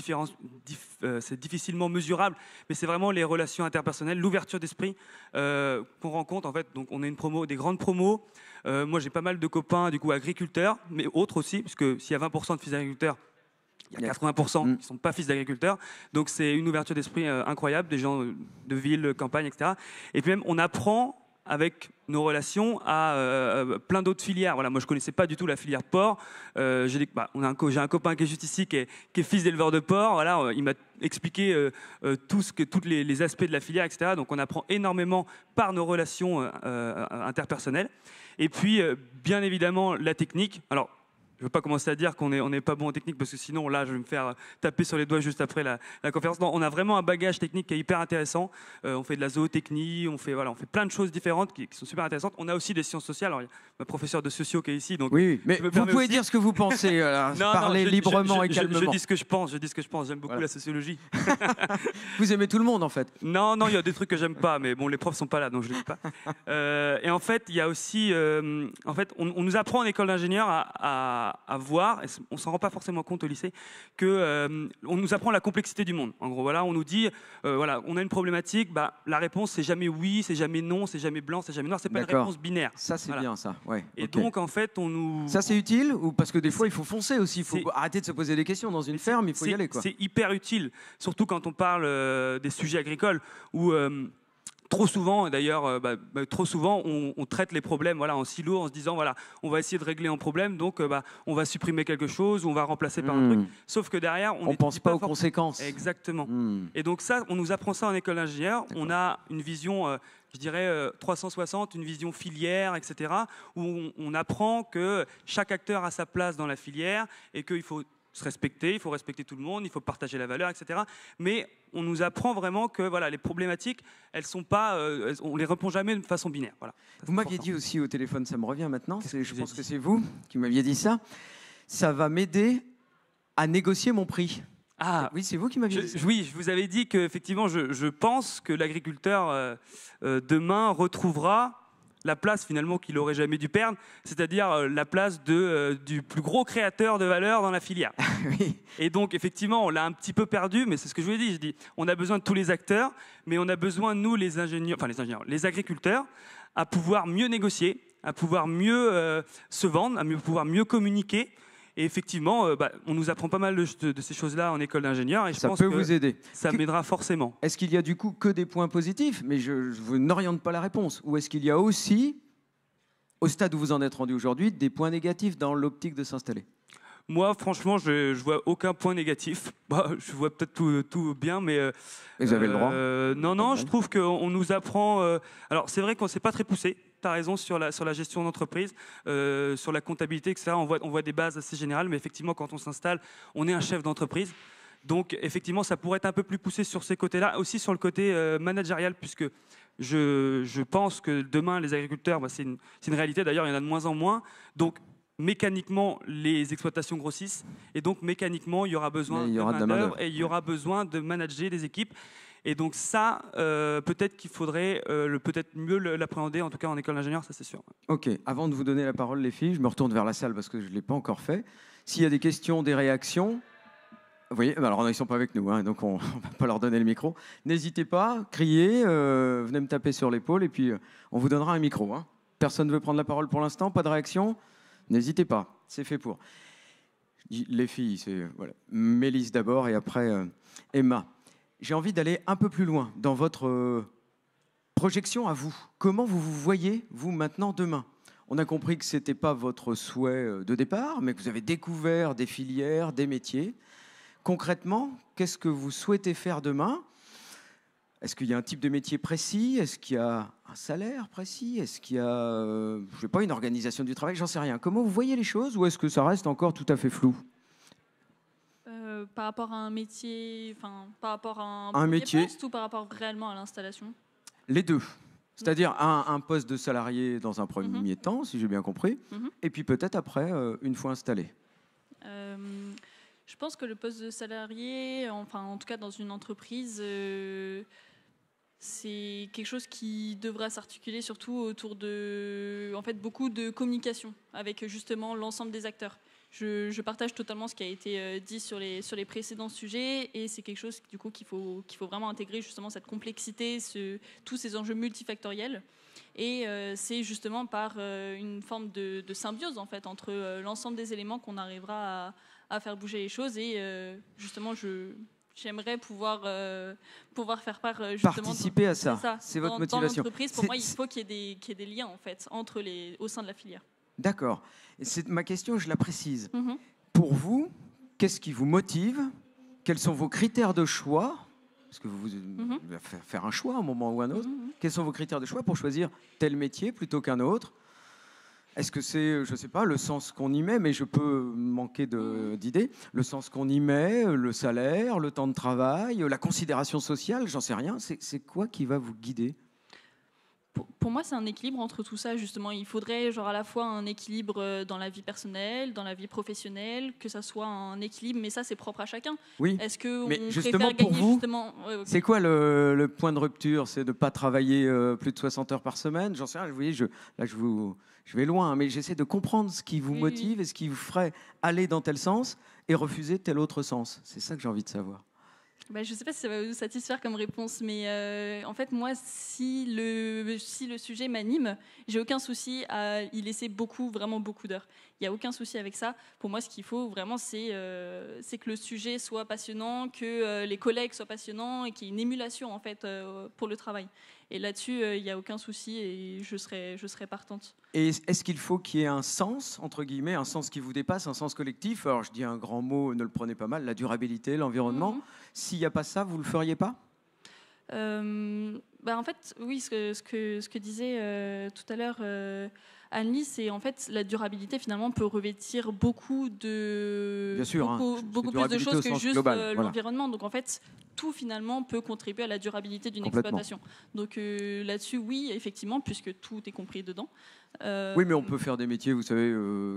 difficilement mesurable, mais c'est vraiment les relations interpersonnelles, l'ouverture d'esprit qu'on rencontre, en fait. Donc on est une promo, des grandes promos. Moi, j'ai pas mal de copains, du coup, agriculteurs, mais autres aussi, parce que s'il y a 20% de fils d'agriculteurs, il y a 80% qui ne sont pas fils d'agriculteurs. Donc, c'est une ouverture d'esprit incroyable, des gens de ville, campagne, etc. Et puis même, on apprend avec nos relations à plein d'autres filières. Voilà, moi, je ne connaissais pas du tout la filière porc. J'ai un copain qui est juste ici, qui est fils d'éleveur de porc. Voilà, il m'a expliqué tous les aspects de la filière, etc. Donc, on apprend énormément par nos relations interpersonnelles. Et puis, bien évidemment, la technique. Alors, je ne veux pas commencer à dire qu'on n'est pas bon en technique, parce que sinon, là, je vais me faire taper sur les doigts juste après la conférence. Non, on a vraiment un bagage technique qui est hyper intéressant. On fait de la zootechnie, on fait plein de choses différentes qui sont super intéressantes. On a aussi des sciences sociales. Alors, il y a ma professeure de sociaux qui est ici. Donc oui, mais vous pouvez dire ce que vous pensez. Parlez librement et calmement. Je dis ce que je pense. J'aime beaucoup la sociologie. Vous aimez tout le monde, en fait? Non, il y a des trucs que j'aime pas, mais bon, les profs sont pas là, donc je ne le dis pas. Et en fait, il y a aussi... on nous apprend en école d'ingénieur à voir, et on s'en rend pas forcément compte au lycée, que on nous apprend la complexité du monde. En gros, voilà, on nous dit, on a une problématique, la réponse c'est jamais oui, c'est jamais non, c'est jamais blanc, c'est jamais noir, c'est pas une réponse binaire. Ça c'est bien ça. Ouais. Et donc en fait, on nous. Ça c'est utile ou parce que des fois il faut foncer aussi, il faut arrêter de se poser des questions dans une ferme, il faut y aller quoi. C'est hyper utile, surtout quand on parle des sujets agricoles où trop souvent, d'ailleurs, trop souvent, on traite les problèmes en silo en se disant on va essayer de régler un problème, donc on va supprimer quelque chose ou on va remplacer par un truc. Sauf que derrière, on ne pense pas aux conséquences. Exactement. Et donc ça, on nous apprend ça en école d'ingénieur. On a une vision, je dirais 360, une vision filière, etc., où on apprend que chaque acteur a sa place dans la filière et qu'il faut se respecter, il faut respecter tout le monde, il faut partager la valeur, etc. Mais on nous apprend vraiment que les problématiques, elles sont pas, on les répond jamais de façon binaire. Voilà. Vous m'aviez dit aussi au téléphone, ça me revient maintenant, je pense que c'est vous qui m'aviez dit ça, ça va m'aider à négocier mon prix. Ah oui, c'est vous qui m'aviez dit ça. Oui, je vous avais dit qu'effectivement, je pense que l'agriculteur demain retrouvera la place finalement qu'il n'aurait jamais dû perdre, c'est-à-dire la place du plus gros créateur de valeur dans la filière. Oui. Et donc effectivement, on l'a un petit peu perdu, mais c'est ce que je vous ai dit. Je dis, on a besoin de tous les acteurs, mais on a besoin, nous, les agriculteurs, à pouvoir mieux négocier, à pouvoir mieux se vendre, à pouvoir mieux communiquer. Et effectivement, on nous apprend pas mal de ces choses-là en école d'ingénieur. Et je pense peut vous aider. Ça m'aidera forcément. Est-ce qu'il y a du coup que des points positifs? Mais je n'oriente pas la réponse. Ou est-ce qu'il y a aussi, au stade où vous en êtes rendu aujourd'hui, des points négatifs dans l'optique de s'installer? Moi, franchement, je vois aucun point négatif. Bah, je vois peut-être tout bien, mais Vous avez le droit. Non, je trouve qu'on nous apprend. Alors, c'est vrai qu'on s'est pas très poussé. Tu as raison sur la gestion d'entreprise, sur la comptabilité, etc. On voit des bases assez générales, mais effectivement, quand on s'installe, on est un chef d'entreprise. Donc, effectivement, ça pourrait être un peu plus poussé sur ces côtés-là, aussi sur le côté managérial, puisque je pense que demain, les agriculteurs, c'est une réalité. D'ailleurs, il y en a de moins en moins. Donc, mécaniquement, les exploitations grossissent, et donc mécaniquement, il y aura besoin de main-d'œuvre et il y aura besoin de manager les équipes. Et donc ça, peut-être qu'il faudrait peut-être mieux l'appréhender, en tout cas en école d'ingénieur, ça c'est sûr. Ok, avant de vous donner la parole, les filles, je me retourne vers la salle parce que je ne l'ai pas encore fait. S'il y a des questions, des réactions, vous voyez, alors ils ne sont pas avec nous, hein, donc on ne va pas leur donner le micro. N'hésitez pas, criez, venez me taper sur l'épaule et puis on vous donnera un micro. Hein. Personne ne veut prendre la parole pour l'instant, pas de réaction? N'hésitez pas, c'est fait pour. Les filles, c'est voilà. Mélisse d'abord et après Emma. J'ai envie d'aller un peu plus loin dans votre projection à vous. Comment vous vous voyez, vous, maintenant, demain? On a compris que ce n'était pas votre souhait de départ, mais que vous avez découvert des filières, des métiers. Concrètement, qu'est-ce que vous souhaitez faire demain? Est-ce qu'il y a un type de métier précis? Est-ce qu'il y a un salaire précis? Est-ce qu'il y a, je sais pas, une organisation du travail? J'en sais rien. Comment vous voyez les choses, ou est-ce que ça reste encore tout à fait flou? Par rapport à un métier, enfin, par rapport à un métier poste, ou par rapport réellement à l'installation? Les deux. C'est-à-dire un poste de salarié dans un premier temps, si j'ai bien compris, et puis peut-être après, une fois installé. Je pense que le poste de salarié, enfin en tout cas dans une entreprise, c'est quelque chose qui devra s'articuler surtout autour de, en fait, beaucoup de communication avec justement l'ensemble des acteurs. Je partage totalement ce qui a été dit sur les précédents sujets, et c'est quelque chose du coup qu'il faut vraiment intégrer, justement cette complexité, tous ces enjeux multifactoriels. Et c'est justement par une forme de symbiose en fait entre l'ensemble des éléments qu'on arrivera à faire bouger les choses. Et justement, j'aimerais pouvoir faire part justement participer à ça. C'est votre motivation. Dans l'entreprise, pour moi, il faut qu'il y ait des liens en fait au sein de la filière. D'accord. Ma question, je la précise. Pour vous, qu'est-ce qui vous motive? Quels sont vos critères de choix? Parce que vous devez faire un choix à un moment ou à un autre. Quels sont vos critères de choix pour choisir tel métier plutôt qu'un autre? Est-ce que c'est, je ne sais pas, le sens qu'on y met, mais je peux manquer d'idées, le sens qu'on y met, le salaire, le temps de travail, la considération sociale, j'en sais rien. C'est quoi qui va vous guider? Pour moi, c'est un équilibre entre tout ça, justement. Il faudrait à la fois un équilibre dans la vie personnelle, dans la vie professionnelle, que ça soit un équilibre, mais ça, c'est propre à chacun. Oui, est-ce que mais on justement, préfère gagner, pour vous, justement... Ouais, okay. C'est quoi le point de rupture? C'est de ne pas travailler plus de 60 heures par semaine? J'en sais rien, vous voyez, je vais loin, mais j'essaie de comprendre ce qui vous motive et ce qui vous ferait aller dans tel sens et refuser tel autre sens. C'est ça que j'ai envie de savoir. Je ne sais pas si ça va vous satisfaire comme réponse, mais en fait, moi, si le sujet m'anime, j'ai aucun souci à y laisser vraiment beaucoup d'heures. Il n'y a aucun souci avec ça. Pour moi, ce qu'il faut vraiment, c'est que le sujet soit passionnant, que les collègues soient passionnants et qu'il y ait une émulation en fait, pour le travail. Et là-dessus, il n'y a aucun souci et je serai partante. Et est-ce qu'il faut qu'il y ait un sens, entre guillemets, un sens qui vous dépasse, un sens collectif? Alors, je dis un grand mot, ne le prenez pas mal, la durabilité, l'environnement. S'il n'y a pas ça, vous ne le feriez pas? En fait, oui, ce que disait tout à l'heure Anne-Lise, c'est en fait la durabilité finalement peut revêtir beaucoup de beaucoup plus de choses que juste l'environnement. Donc en fait, tout finalement peut contribuer à la durabilité d'une exploitation. Donc là-dessus, oui, effectivement, puisque tout est compris dedans. Oui, mais on peut faire des métiers, vous savez,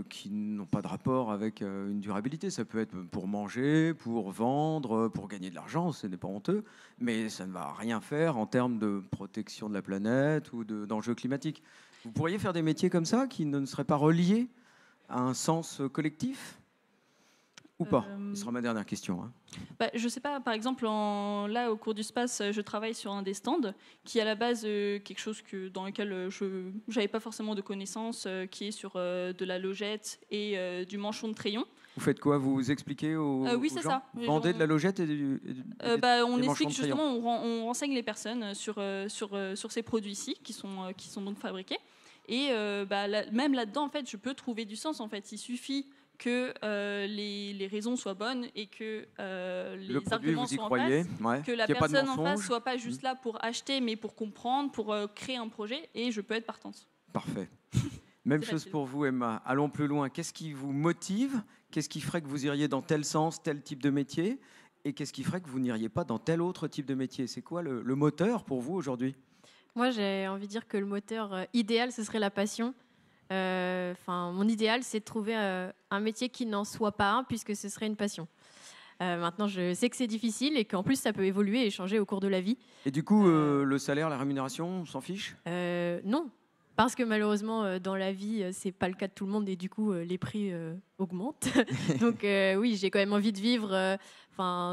qui n'ont pas de rapport avec une durabilité. Ça peut être pour manger, pour vendre, pour gagner de l'argent, ce n'est pas honteux, mais ça ne va rien faire en termes de protection de la planète ou d'enjeux climatiques. Vous pourriez faire des métiers comme ça qui ne seraient pas reliés à un sens collectif ou pas? Ce sera ma dernière question. Je ne sais pas, par exemple, là, au cours du SPACE, je travaille sur un des stands qui est à la base quelque chose dans lequel je n'avais pas forcément de connaissances, qui est sur de la logette et du manchon de crayon. Vous faites quoi? Vous expliquez aux oui, gens? c'est ça. Vous vendez de la logette et on explique justement, on renseigne les personnes sur ces produits-ci qui sont donc fabriqués. Et même là-dedans, en fait, je peux trouver du sens. En fait, il suffit que les raisons soient bonnes et que les Le produit, arguments vous y soient en croyez, face, ouais, que la qu'il y ait pas de personne en face mensonge. soit pas juste là pour acheter, mais pour comprendre, pour créer un projet, et je peux être partante. Parfait. Même C'est chose facile. pour vous, Emma. Allons plus loin. Qu'est-ce qui vous motive? Qu'est-ce qui ferait que vous iriez dans tel sens, tel type de métier? Et qu'est-ce qui ferait que vous n'iriez pas dans tel autre type de métier? C'est quoi le moteur pour vous aujourd'hui? Moi, j'ai envie de dire que le moteur idéal, ce serait la passion. Mon idéal, c'est de trouver un métier qui n'en soit pas un, puisque ce serait une passion. Maintenant, je sais que c'est difficile et qu'en plus, ça peut évoluer et changer au cours de la vie. Et du coup, le salaire, la rémunération, on s'en fiche? Non, parce que malheureusement, dans la vie, c'est pas le cas de tout le monde et du coup, les prix augmentent. Donc oui, j'ai quand même envie de vivre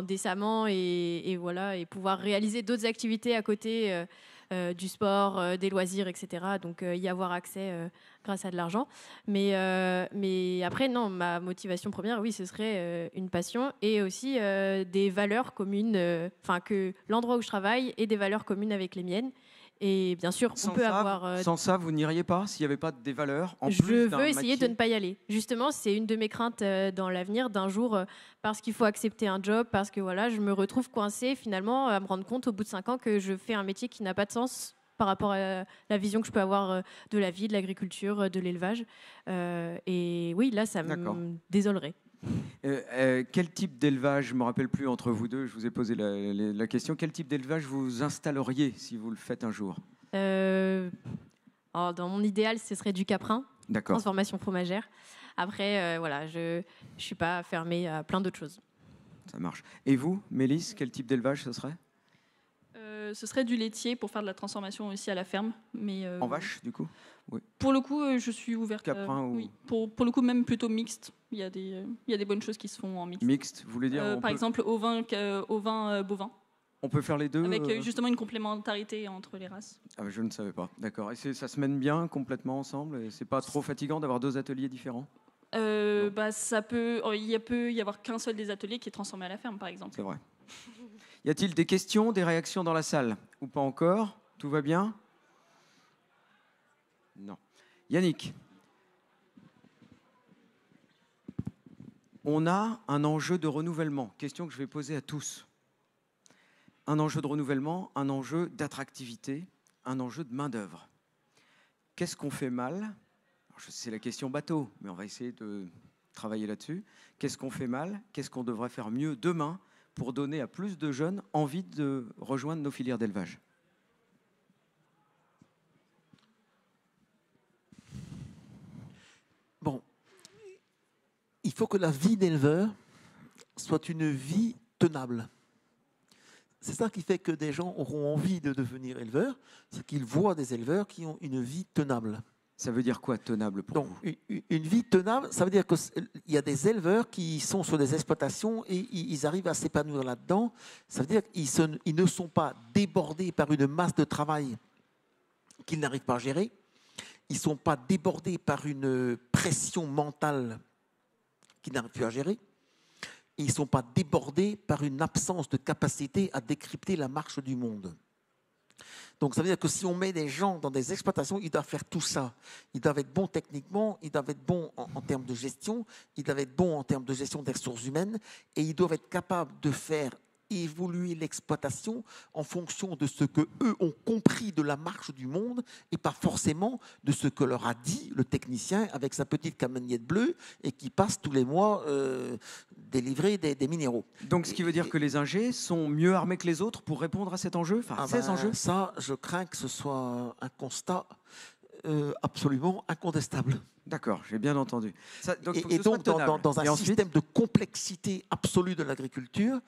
décemment et voilà, et pouvoir réaliser d'autres activités à côté du sport, des loisirs, etc. Donc y avoir accès grâce à de l'argent. Mais après, non, ma motivation première, oui, ce serait une passion et aussi des valeurs communes, que l'endroit où je travaille ait des valeurs communes avec les miennes. Et bien sûr, on peut avoir... Sans ça, vous n'iriez pas s'il n'y avait pas des valeurs en Je plus d'un veux essayer métier? de ne pas y aller. Justement, c'est une de mes craintes dans l'avenir, d'un jour, parce qu'il faut accepter un job, parce que voilà, je me retrouve coincée finalement à me rendre compte au bout de 5 ans que je fais un métier qui n'a pas de sens par rapport à la vision que je peux avoir de la vie, de l'agriculture, de l'élevage. Et oui, là, ça D'accord. me désolerait. Quel type d'élevage, je ne me rappelle plus entre vous deux, je vous ai posé la question, quel type d'élevage vous installeriez si vous le faites un jour? Alors, dans mon idéal, ce serait du caprin, D'accord. transformation fromagère. Après, voilà, je ne suis pas fermée à plein d'autres choses. Ça marche. Et vous, Mélisse, quel type d'élevage ce serait? Ce serait du laitier pour faire de la transformation aussi à la ferme. Mais, En vache, du coup? Pour le coup, je suis ouverte. Caprin ou- Oui. Pour le coup, même plutôt mixte. Il y a des bonnes choses qui se font en mixte. Mixte, vous voulez dire Par exemple, au vin bovin, on peut faire les deux avec justement une complémentarité entre les races. Ah, je ne savais pas. D'accord. Et ça se mène bien complètement ensemble? Et c'est pas trop fatigant d'avoir deux ateliers différents? Il peut y avoir qu'un seul des ateliers qui est transformé à la ferme, par exemple. C'est vrai. Y a-t-il des questions, des réactions dans la salle? Ou pas encore? Tout va bien? Non. Yannick, on a un enjeu de renouvellement. Question que je vais poser à tous. Un enjeu de renouvellement, un enjeu d'attractivité, un enjeu de main-d'œuvre. Qu'est-ce qu'on fait mal? Alors, c'est la question bateau, mais on va essayer de travailler là-dessus. Qu'est-ce qu'on fait mal? Qu'est-ce qu'on devrait faire mieux demain pour donner à plus de jeunes envie de rejoindre nos filières d'élevage? Bon, il faut que la vie d'éleveur soit une vie tenable. C'est ça qui fait que des gens auront envie de devenir éleveurs, c'est qu'ils voient des éleveurs qui ont une vie tenable. Ça veut dire quoi, tenable pour Donc, vous? une vie tenable, ça veut dire qu'il y a des éleveurs qui sont sur des exploitations et ils arrivent à s'épanouir là-dedans. Ça veut dire qu'ils ne sont pas débordés par une masse de travail qu'ils n'arrivent pas à gérer. Ils ne sont pas débordés par une pression mentale qu'ils n'arrivent plus à gérer. Et ils ne sont pas débordés par une absence de capacité à décrypter la marche du monde. Donc ça veut dire que si on met des gens dans des exploitations, ils doivent faire tout ça. Ils doivent être bons techniquement, ils doivent être bons en termes de gestion, ils doivent être bons en termes de gestion des ressources humaines, et ils doivent être capables de faire évoluer l'exploitation en fonction de ce qu'eux ont compris de la marche du monde et pas forcément de ce que leur a dit le technicien avec sa petite camionnette bleue et qui passe tous les mois délivrer des minéraux. Donc, ce qui veut dire que les ingés sont mieux armés que les autres pour répondre à cet enjeu, enfin, ces enjeux? Ça, je crains que ce soit un constat absolument incontestable. D'accord, j'ai bien entendu. Ça, donc, faut que Et ce soit donc, tenable. dans Et un ensuite, système de complexité absolue de l'agriculture,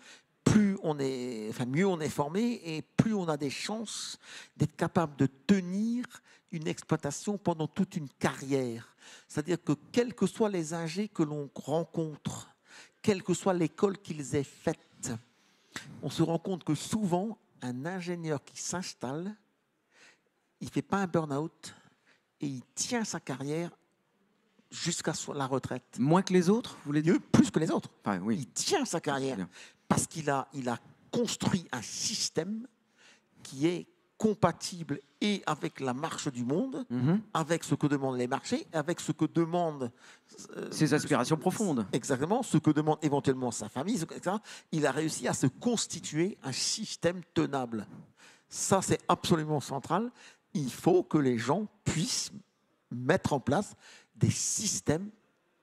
mieux on est formé et plus on a des chances d'être capable de tenir une exploitation pendant toute une carrière. C'est-à-dire que quels que soient les ingés que l'on rencontre, quelle que soit l'école qu'ils aient faite, on se rend compte que souvent, un ingénieur qui s'installe, il ne fait pas un burn-out et il tient sa carrière jusqu'à la retraite. moins que les autres, vous voulez dire? Plus que les autres. Enfin, oui. Il tient sa carrière Bien. parce qu'il a construit un système qui est compatible et avec la marche du monde, avec ce que demandent les marchés, avec ce que demandent ses aspirations profondes. Exactement, ce que demande éventuellement sa famille, etc. Il a réussi à se constituer un système tenable. Ça, c'est absolument central. Il faut que les gens puissent mettre en place des systèmes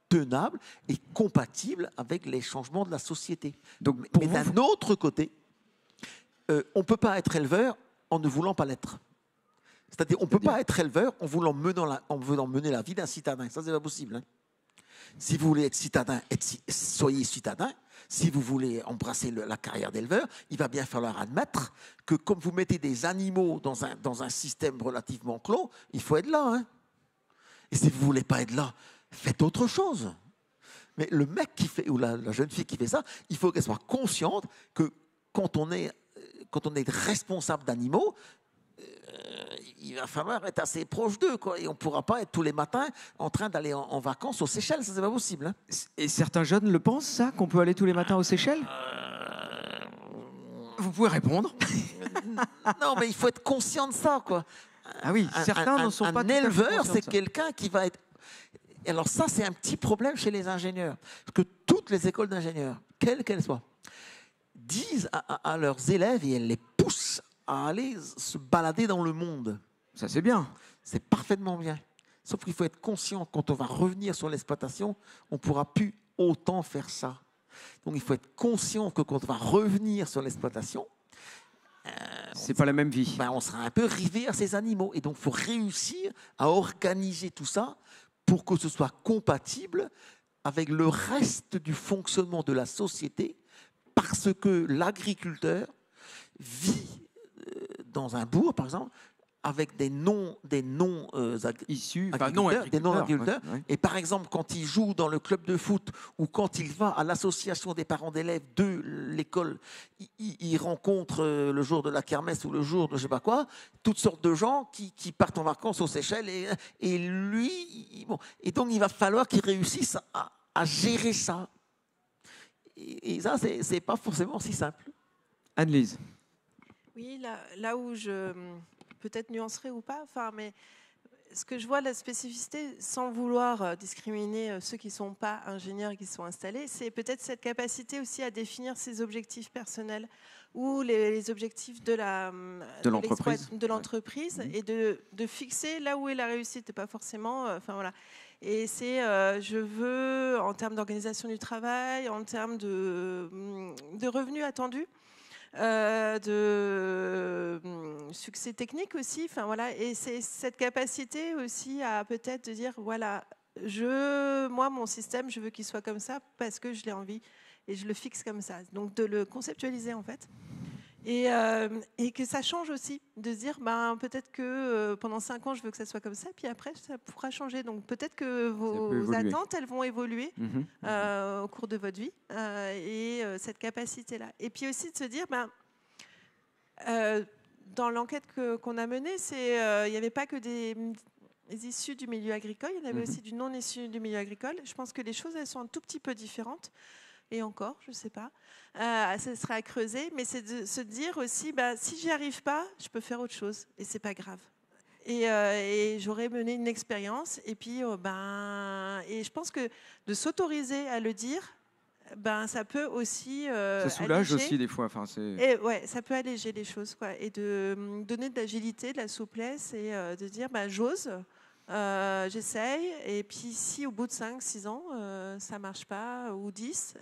tenables et compatibles avec les changements de la société. Donc, mais d'un autre côté, on ne peut pas être éleveur en ne voulant pas l'être. C'est-à-dire, on ne peut pas être éleveur en voulant mener la vie d'un citadin. Ça, ce n'est pas possible. Hein. Si vous voulez être citadin, soyez citadin. Si vous voulez embrasser la carrière d'éleveur, il va bien falloir admettre que comme vous mettez des animaux dans un système relativement clos, il faut être là. Hein. Et si vous ne voulez pas être là, faites autre chose. Mais le mec qui fait, ou la jeune fille qui fait ça, il faut qu'elle soit consciente que quand on est responsable d'animaux, il va falloir être assez proche d'eux, quoi. Et on ne pourra pas être tous les matins en train d'aller en vacances aux Seychelles, ça c'est pas possible. Hein. Et certains jeunes le pensent, ça, qu'on peut aller tous les matins aux Seychelles? Vous pouvez répondre. Non, mais il faut être conscient de ça, quoi. Ah oui, certains n'en sont pas. Un éleveur, c'est quelqu'un qui va être... Alors ça, c'est un petit problème chez les ingénieurs. Parce que toutes les écoles d'ingénieurs, quelles qu'elles soient, disent à leurs élèves, et elles les poussent à aller se balader dans le monde. Ça, c'est bien. C'est parfaitement bien. Sauf qu'il faut être conscient, quand on va revenir sur l'exploitation, on ne pourra plus autant faire ça. Donc il faut être conscient que quand on va revenir sur l'exploitation, c'est pas la même vie. On sera un peu rivé à ces animaux. Et donc il faut réussir à organiser tout ça pour que ce soit compatible avec le reste du fonctionnement de la société, parce que l'agriculteur vit dans un bourg, par exemple, avec des non issus, agriculteurs. Ouais. Et par exemple, quand il joue dans le club de foot ou quand il va à l'association des parents d'élèves de l'école, il rencontre le jour de la kermesse ou le jour de je ne sais pas quoi, toutes sortes de gens qui partent en vacances aux Seychelles. Et lui, et donc il va falloir qu'il réussisse à gérer ça. Et ça, c'est pas forcément si simple. Anne-Lise. Oui, là où je peut-être nuancerai ou pas, mais ce que je vois, la spécificité, sans vouloir discriminer ceux qui ne sont pas ingénieurs et qui sont installés, c'est peut-être cette capacité aussi à définir ses objectifs personnels ou les objectifs de l'entreprise et de fixer là où est la réussite, et pas forcément... voilà. Et c'est, je veux, en termes d'organisation du travail, en termes de revenus attendus, de succès technique aussi, voilà. Et c'est cette capacité aussi à peut-être de dire, voilà, moi, mon système, je veux qu'il soit comme ça parce que je l'ai envie et je le fixe comme ça. Donc de le conceptualiser en fait. Et que ça change aussi, de se dire peut-être que pendant 5 ans je veux que ça soit comme ça, puis après ça pourra changer. Donc peut-être que vos attentes elles vont évoluer au cours de votre vie et cette capacité-là. Et puis aussi de se dire, dans l'enquête qu'on a menée, il n'y avait pas que des issus du milieu agricole, il y en avait aussi du non issu du milieu agricole. Je pense que les choses elles sont un tout petit peu différentes. Et encore, je ne sais pas, ce sera à creuser, mais c'est de se dire aussi, si j'y arrive pas, je peux faire autre chose, et c'est pas grave. Et j'aurais mené une expérience, et puis, et je pense que de s'autoriser à le dire, ça peut aussi ça soulage alléger. Aussi des fois. Et ça peut alléger les choses, quoi, et de donner de l'agilité, de la souplesse, et de dire, j'ose. J'essaye, et puis si au bout de 5-6 ans ça marche pas, ou 10,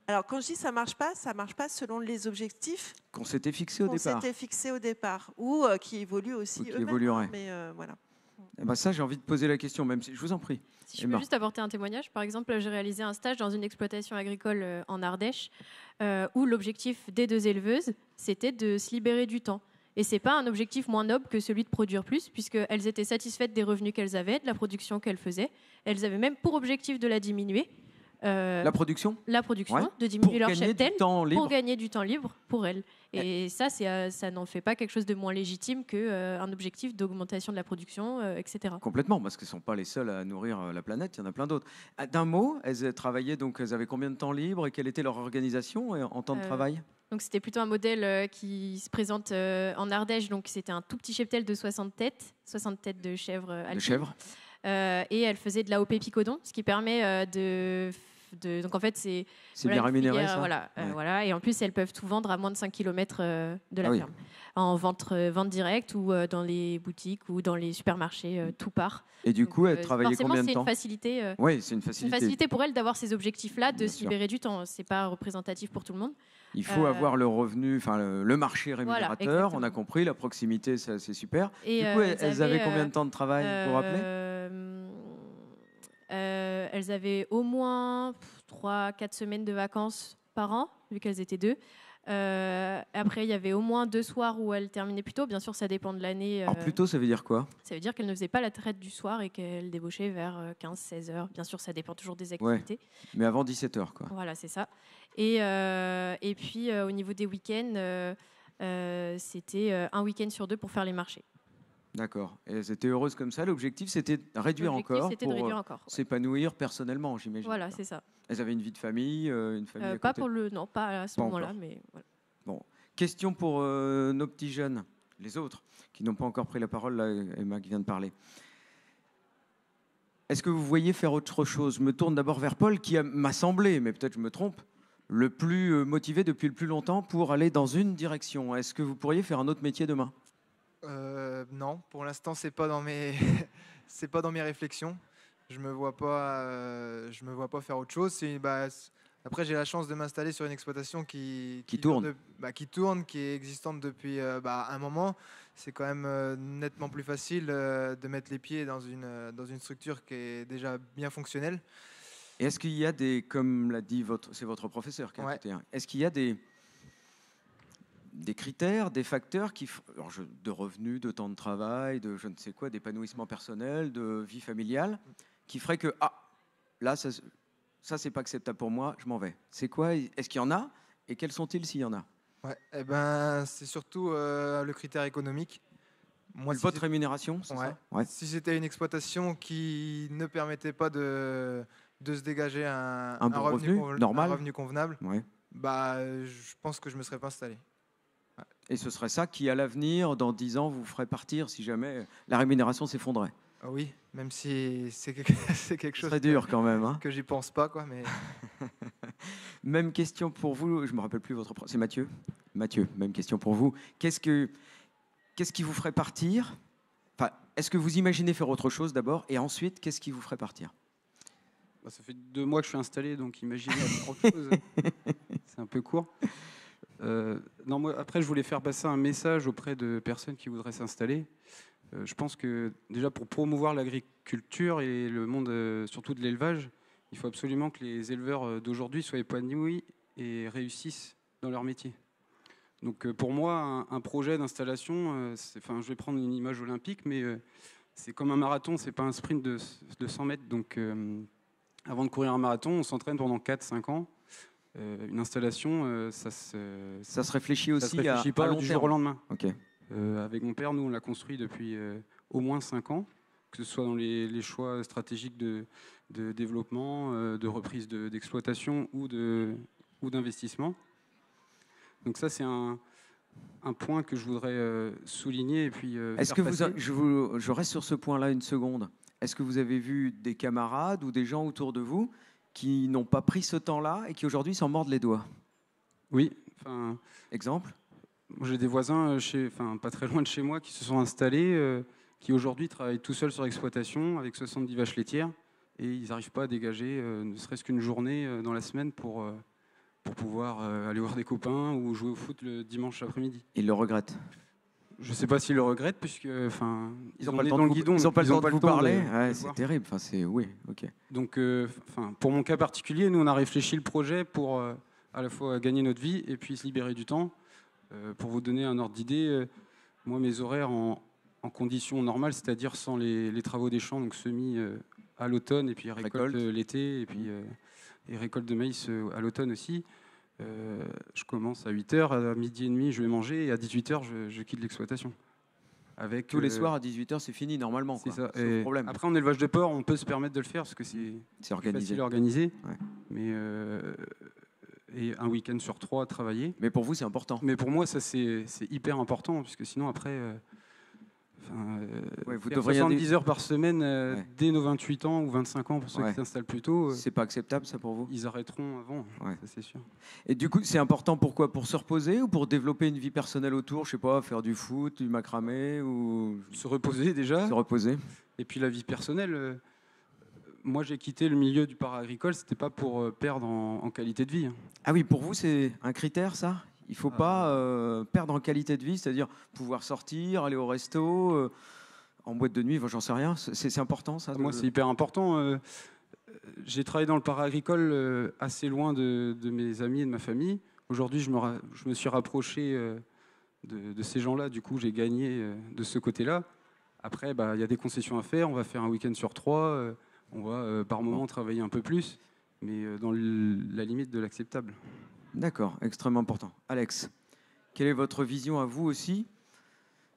alors quand je dis ça marche pas selon les objectifs qu'on s'était fixés au départ, ou qui évoluent aussi eux-mêmes, mais voilà. Ça, j'ai envie de poser la question, même si je vous en prie. Si je peux juste apporter un témoignage, par exemple, j'ai réalisé un stage dans une exploitation agricole en Ardèche, où l'objectif des 2 éleveuses, c'était de se libérer du temps. Et ce n'est pas un objectif moins noble que celui de produire plus, puisqu'elles étaient satisfaites des revenus qu'elles avaient, de la production qu'elles faisaient. Elles avaient même pour objectif de la diminuer. La production, de diminuer leur cheptel pour gagner du temps libre pour elles. Et ça n'en fait pas quelque chose de moins légitime qu'un objectif d'augmentation de la production, etc. Complètement, parce qu'elles ne sont pas les seules à nourrir la planète, il y en a plein d'autres. D'un mot, elles travaillaient, donc elles avaient combien de temps libre et quelle était leur organisation en temps de travail ? Donc c'était plutôt un modèle qui se présente en Ardèche. Donc c'était un tout petit cheptel de 60 têtes de chèvres alpines. De chèvres. Et elle faisait de la l'AOP Picodon, ce qui permet donc en fait c'est bien une rémunéré, filière, ça. voilà. Et en plus elles peuvent tout vendre à moins de 5 km de la Ah oui. ferme, en vente directe ou dans les boutiques ou dans les supermarchés, tout part. Et du Donc, coup, elle travaillait forcément, combien de c'est temps? une facilité. Oui, c'est une C'est une facilité. facilité pour elle d'avoir ces objectifs-là, de Bien se sûr. libérer du temps. C'est pas représentatif pour tout le monde. Il faut avoir le revenu, le marché Voilà, rémunérateur. exactement. On a compris, la proximité, ça, c'est super. Et Du coup, elles avaient combien de temps de travail, vous vous rappelez? Elles avaient au moins 3-4 semaines de vacances par an, vu qu'elles étaient 2. Après, il y avait au moins 2 soirs où elles terminaient plus tôt. Bien sûr, ça dépend de l'année. Alors, plutôt, ça veut dire quoi? Ça veut dire qu'elles ne faisaient pas la traite du soir et qu'elles débauchaient vers 15-16 heures. Bien sûr, ça dépend toujours des activités. Mais avant 17h, quoi. Voilà, c'est ça. Et puis, au niveau des week-ends, c'était un week-end sur 2 pour faire les marchés. D'accord. Et elles étaient heureuses comme ça. L'objectif, c'était de réduire L'objectif, encore c'était pour de réduire encore. s'épanouir personnellement, j'imagine. Voilà, c'est ça. Elles avaient une vie de famille, une famille à Pas côté. non, pas à ce Pas moment-là, encore. mais voilà. Bon. Question pour nos petits jeunes, les autres, qui n'ont pas encore pris la parole, là, Emma qui vient de parler. Est-ce que vous voyez faire autre chose? Je me tourne d'abord vers Paul, qui m'a semblé, mais peut-être je me trompe, le plus motivé depuis le plus longtemps pour aller dans une direction. Est-ce que vous pourriez faire un autre métier demain? Non, pour l'instant, c'est pas dans mes, c'est pas dans mes réflexions. Je me vois pas faire autre chose. Après, j'ai la chance de m'installer sur une exploitation qui tourne. qui tourne, qui est existante depuis un moment. C'est quand même nettement plus facile de mettre les pieds dans une structure qui est déjà bien fonctionnelle. Et est-ce qu'il y a des, comme l'a dit c'est votre professeur qui est à côté, hein, est-ce qu'il y a des critères, des facteurs de revenus, de temps de travail, de je ne sais quoi, d'épanouissement personnel, de vie familiale, qui feraient que là, ça c'est pas acceptable pour moi, je m'en vais. C'est quoi? Est-ce qu'il y en a? Et quels sont-ils s'il y en a? C'est surtout le critère économique. Moi, Votre rémunération, c'est ça? Ouais. Si c'était une exploitation qui ne permettait pas de se dégager un bon revenu normal, un revenu convenable, je pense que je ne me serais pas installé. Ouais. Et ce serait ça qui, à l'avenir, dans 10 ans, vous ferait partir si jamais la rémunération s'effondrait? Oui, même si c'est quelque chose très dur quand même, hein. que j'y pense pas, quoi. Mais même question pour vous. Je me rappelle plus votre. C'est Mathieu. Mathieu, même question pour vous. Qu'est-ce qui vous ferait partir? Enfin, est-ce que vous imaginez faire autre chose d'abord, et ensuite, qu'est-ce qui vous ferait partir? Ça fait 2 mois que je suis installé, donc imaginez faire autre chose. C'est un peu court. Moi, après, je voulais faire passer un message auprès de personnes qui voudraient s'installer. Je pense que déjà pour promouvoir l'agriculture et le monde, surtout de l'élevage, il faut absolument que les éleveurs d'aujourd'hui soient épanouis et réussissent dans leur métier. Donc pour moi, un projet d'installation, je vais prendre une image olympique, mais c'est comme un marathon, c'est pas un sprint de 100 mètres. Donc avant de courir un marathon, on s'entraîne pendant 4-5 ans. Une installation, ça se réfléchit aussi ça se réfléchit pas à long du terme. jour au lendemain. Okay. Avec mon père, nous, on l'a construit depuis au moins 5 ans, que ce soit dans les choix stratégiques de développement, de reprise d'exploitation ou d'investissement. Donc ça, c'est un point que je voudrais souligner. Et puis, est-ce que je reste sur ce point-là une seconde. Est-ce que vous avez vu des camarades ou des gens autour de vous qui n'ont pas pris ce temps-là et qui aujourd'hui s'en mordent les doigts? Oui. Exemple? J'ai des voisins, pas très loin de chez moi, qui se sont installés, qui aujourd'hui travaillent tout seuls sur l'exploitation avec 70 vaches laitières, et ils n'arrivent pas à dégager ne serait-ce qu'une journée dans la semaine pour pouvoir aller voir des copains ou jouer au foot le dimanche après-midi. Ils le regrettent? Je ne sais pas s'ils le regrettent, puisque ils n'ont pas le temps de vous parler. C'est terrible. Oui, ok. Donc, pour mon cas particulier, nous on a réfléchi le projet pour à la fois gagner notre vie et puis se libérer du temps. Pour vous donner un ordre d'idée, moi mes horaires en conditions normales, c'est-à-dire sans les travaux des champs, donc semis à l'automne et puis récolte l'été et puis et récolte de maïs à l'automne aussi. Je commence à 8h, à midi et demi je vais manger et à 18h je quitte l'exploitation. Avec, tous les soirs à 18h c'est fini normalement. C'est ça. Problème. Après en élevage de porc on peut se permettre de le faire parce que c'est organisé. facile à organiser. Ouais. Mais et un week-end sur 3 travailler. Mais pour vous, c'est important. Mais pour moi, ça c'est hyper important, puisque sinon après, Ouais, vous faire devriez 70 heures par semaine Ouais. dès nos 28 ans ou 25 ans pour ceux Ouais. qui s'installent plus tôt, C'est pas acceptable, ça, pour vous? ils arrêteront avant, Ouais. ça c'est sûr. Et du coup, c'est important pourquoi? Pour se reposer ou pour développer une vie personnelle autour? Je sais pas, faire du foot, du macramé ou Se reposer déjà, se reposer? et puis la vie personnelle. Moi, j'ai quitté le milieu du para-agricole, c'était pas pour perdre en qualité de vie. Hein. Ah oui, pour vous, c'est un critère, ça? Il faut pas perdre en qualité de vie, c'est-à-dire pouvoir sortir, aller au resto, en boîte de nuit, j'en sais rien. C'est important, ça? Moi, c'est hyper important. J'ai travaillé dans le para-agricole assez loin de mes amis et de ma famille. Aujourd'hui, je me suis rapproché de ces gens-là. Du coup, j'ai gagné de ce côté-là. Après, il y a des concessions à faire. On va faire un week-end sur 3. On va par moment travailler un peu plus, mais dans la limite de l'acceptable. D'accord, extrêmement important. Alex, quelle est votre vision à vous aussi,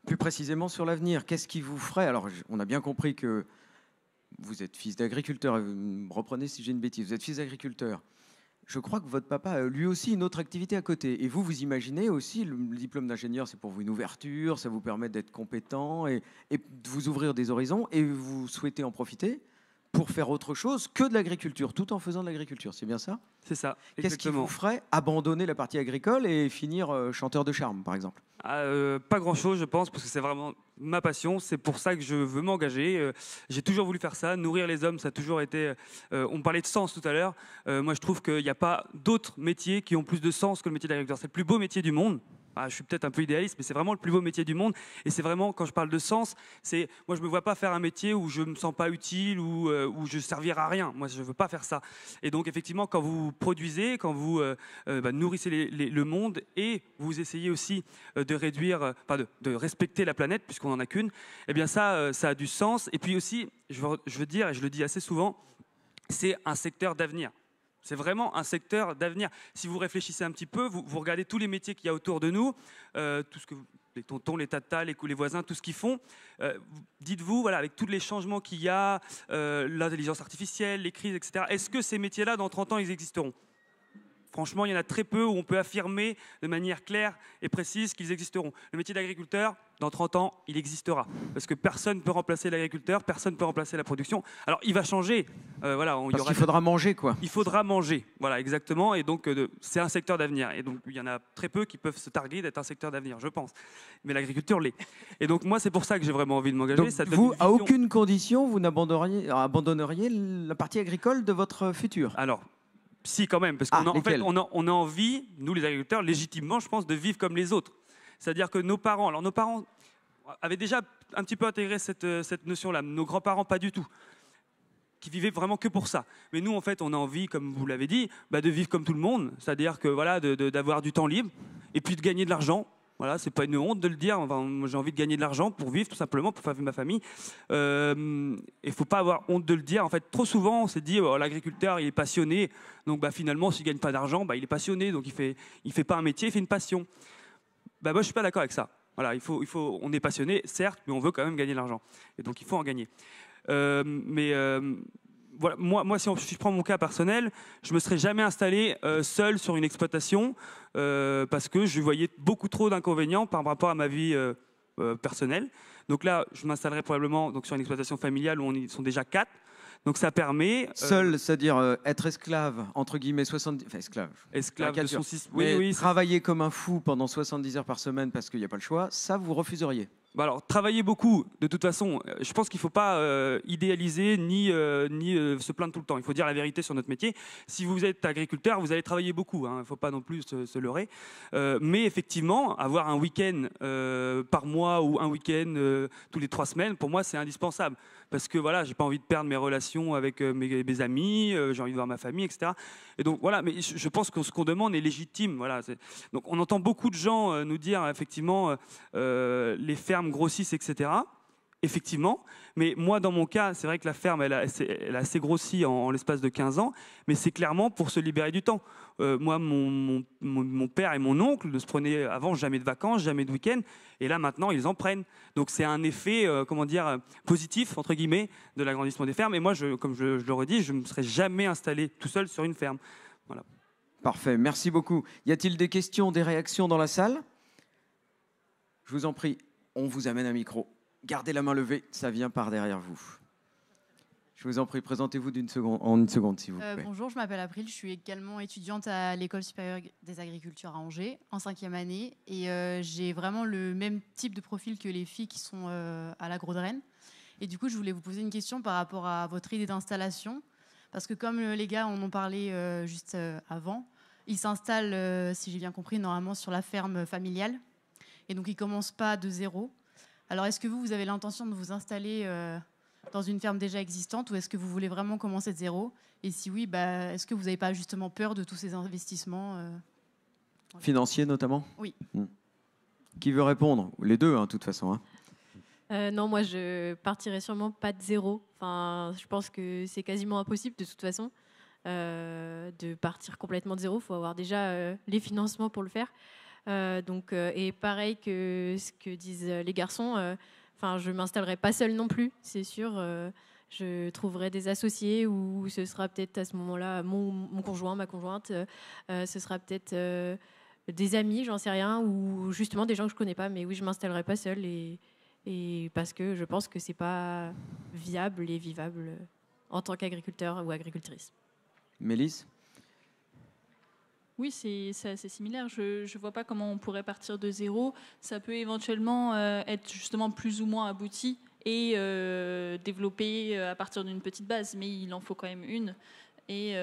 plus précisément sur l'avenir? Qu'est-ce qui vous ferait? Alors, on a bien compris que vous êtes fils d'agriculteur. Reprenez si j'ai une bêtise. Vous êtes fils d'agriculteur. Je crois que votre papa a lui aussi une autre activité à côté. Et vous imaginez aussi, le diplôme d'ingénieur, c'est pour vous une ouverture, ça vous permet d'être compétent et de vous ouvrir des horizons. Et vous souhaitez en profiter pour faire autre chose que de l'agriculture, tout en faisant de l'agriculture. C'est bien ça? C'est ça, Qu'est-ce qui exactement. vous ferait abandonner la partie agricole et finir chanteur de charme, par exemple? Pas grand-chose, je pense, parce que c'est vraiment ma passion. C'est pour ça que je veux m'engager. J'ai toujours voulu faire ça. Nourrir les hommes, ça a toujours été... on parlait de sens tout à l'heure. Moi, je trouve qu'il n'y a pas d'autres métiers qui ont plus de sens que le métier d'agriculteur. C'est le plus beau métier du monde. Je suis peut-être un peu idéaliste, mais c'est vraiment le plus beau métier du monde. Et c'est vraiment, quand je parle de sens, moi, je ne me vois pas faire un métier où je ne me sens pas utile ou où je ne servirai à rien. Moi, je ne veux pas faire ça. Et donc, effectivement, quand vous produisez, quand vous nourrissez le monde et vous essayez aussi de réduire, de respecter la planète, puisqu'on n'en a qu'une, eh bien ça a du sens. Et puis aussi, je veux dire, et je le dis assez souvent, c'est un secteur d'avenir. C'est vraiment un secteur d'avenir. Si vous réfléchissez un petit peu, vous regardez tous les métiers qu'il y a autour de nous, tout ce que les tontons, les tatas, les voisins, tout ce qu'ils font. Dites-vous, voilà, avec tous les changements qu'il y a, l'intelligence artificielle, les crises, etc., est-ce que ces métiers-là, dans 30 ans, ils existeront? Franchement, il y en a très peu où on peut affirmer de manière claire et précise qu'ils existeront. Le métier d'agriculteur, dans 30 ans, il existera. Parce que personne ne peut remplacer l'agriculteur, personne ne peut remplacer la production. Alors, il va changer. Parce qu'il faudra manger, quoi. Il faudra manger, voilà, exactement. Et donc, c'est un secteur d'avenir. Et donc, il y en a très peu qui peuvent se targuer d'être un secteur d'avenir, je pense. Mais l'agriculture l'est. Et donc, moi, c'est pour ça que j'ai vraiment envie de m'engager. Donc, vous, à aucune condition, vous abandonneriez la partie agricole de votre futur? Alors, si, quand même, parce qu'on on a envie, nous les agriculteurs, légitimement, je pense, de vivre comme les autres. C'est-à-dire que nos parents avaient déjà un petit peu intégré cette notion-là. Nos grands-parents, pas du tout, qui vivaient vraiment que pour ça. Mais nous, en fait, on a envie, comme vous l'avez dit, de vivre comme tout le monde. C'est-à-dire que voilà, d'avoir du temps libre et puis de gagner de l'argent. Voilà, c'est pas une honte de le dire. Enfin, moi, j'ai envie de gagner de l'argent pour vivre, tout simplement, pour faire vivre ma famille. Il faut pas avoir honte de le dire. En fait, trop souvent, on s'est dit, l'agriculteur, il est passionné. Donc, finalement, s'il gagne pas d'argent, il est passionné. Donc, il fait pas un métier, il fait une passion. Moi, je suis pas d'accord avec ça. Voilà, on est passionné, certes, mais on veut quand même gagner de l'argent. Et donc, il faut en gagner. Voilà, moi si je prends mon cas personnel, je me serais jamais installé seul sur une exploitation parce que je voyais beaucoup trop d'inconvénients par rapport à ma vie personnelle. Donc là, je m'installerais probablement sur une exploitation familiale où ils sont déjà 4. Donc ça permet... Seul, c'est-à-dire être esclave, entre guillemets, 70... Enfin, esclave de son système. Oui, travailler comme un fou pendant 70 heures par semaine parce qu'il n'y a pas le choix, ça, vous refuseriez? Alors, travailler beaucoup, de toute façon, je pense qu'il ne faut pas idéaliser ni se plaindre tout le temps. Il faut dire la vérité sur notre métier. Si vous êtes agriculteur, vous allez travailler beaucoup. Il ne faut pas non plus se leurrer. Mais effectivement, avoir un week-end par mois ou un week-end tous les 3 semaines, pour moi, c'est indispensable. Parce que voilà, je n'ai pas envie de perdre mes relations avec mes amis, j'ai envie de voir ma famille, etc. Et donc voilà, mais je pense que ce qu'on demande est légitime. Voilà. Donc on entend beaucoup de gens nous dire effectivement les fermes grossissent, etc. Effectivement, mais moi dans mon cas, c'est vrai que la ferme elle a assez grossi en l'espace de 15 ans, mais c'est clairement pour se libérer du temps. Moi, mon père et mon oncle ne se prenaient avant jamais de vacances, jamais de week-end, et là maintenant ils en prennent. Donc c'est un effet, positif entre guillemets de l'agrandissement des fermes. Et moi, comme je le redis, je ne me serais jamais installé tout seul sur une ferme. Voilà. Parfait, merci beaucoup. Y a-t-il des questions, des réactions dans la salle? Je vous en prie, on vous amène un micro. Gardez la main levée, ça vient par derrière vous. Je vous en prie, présentez-vous en une seconde, s'il vous plaît. Bonjour, je m'appelle April, je suis également étudiante à l'École supérieure des agricultures à Angers, en 5e année. Et j'ai vraiment le même type de profil que les filles qui sont à l'Agro de Rennes. Et du coup, je voulais vous poser une question par rapport à votre idée d'installation. Parce que comme les gars en ont parlé juste avant, ils s'installent, si j'ai bien compris, normalement sur la ferme familiale. Et donc, ils ne commencent pas de zéro. Alors, est-ce que vous avez l'intention de vous installer dans une ferme déjà existante ou est-ce que vous voulez vraiment commencer de zéro? Et si oui, est-ce que vous n'avez pas justement peur de tous ces investissements Financiers notamment? Oui. Qui veut répondre? Les deux, de toute façon. Non, moi, je partirai sûrement pas de zéro. Enfin, je pense que c'est quasiment impossible de toute façon de partir complètement de zéro. Il faut avoir déjà les financements pour le faire. Et pareil que ce que disent les garçons, je ne m'installerai pas seule non plus, c'est sûr. Je trouverai des associés ou ce sera peut-être à ce moment-là mon conjoint, ma conjointe. Ce sera peut-être des amis, j'en sais rien, ou justement des gens que je ne connais pas. Mais oui, je ne m'installerai pas seule et parce que je pense que ce n'est pas viable et vivable en tant qu'agriculteur ou agricultrice. Mélisse? Oui, c'est assez similaire. Je ne vois pas comment on pourrait partir de zéro. Ça peut éventuellement être justement plus ou moins abouti et développé à partir d'une petite base, mais il en faut quand même une. Et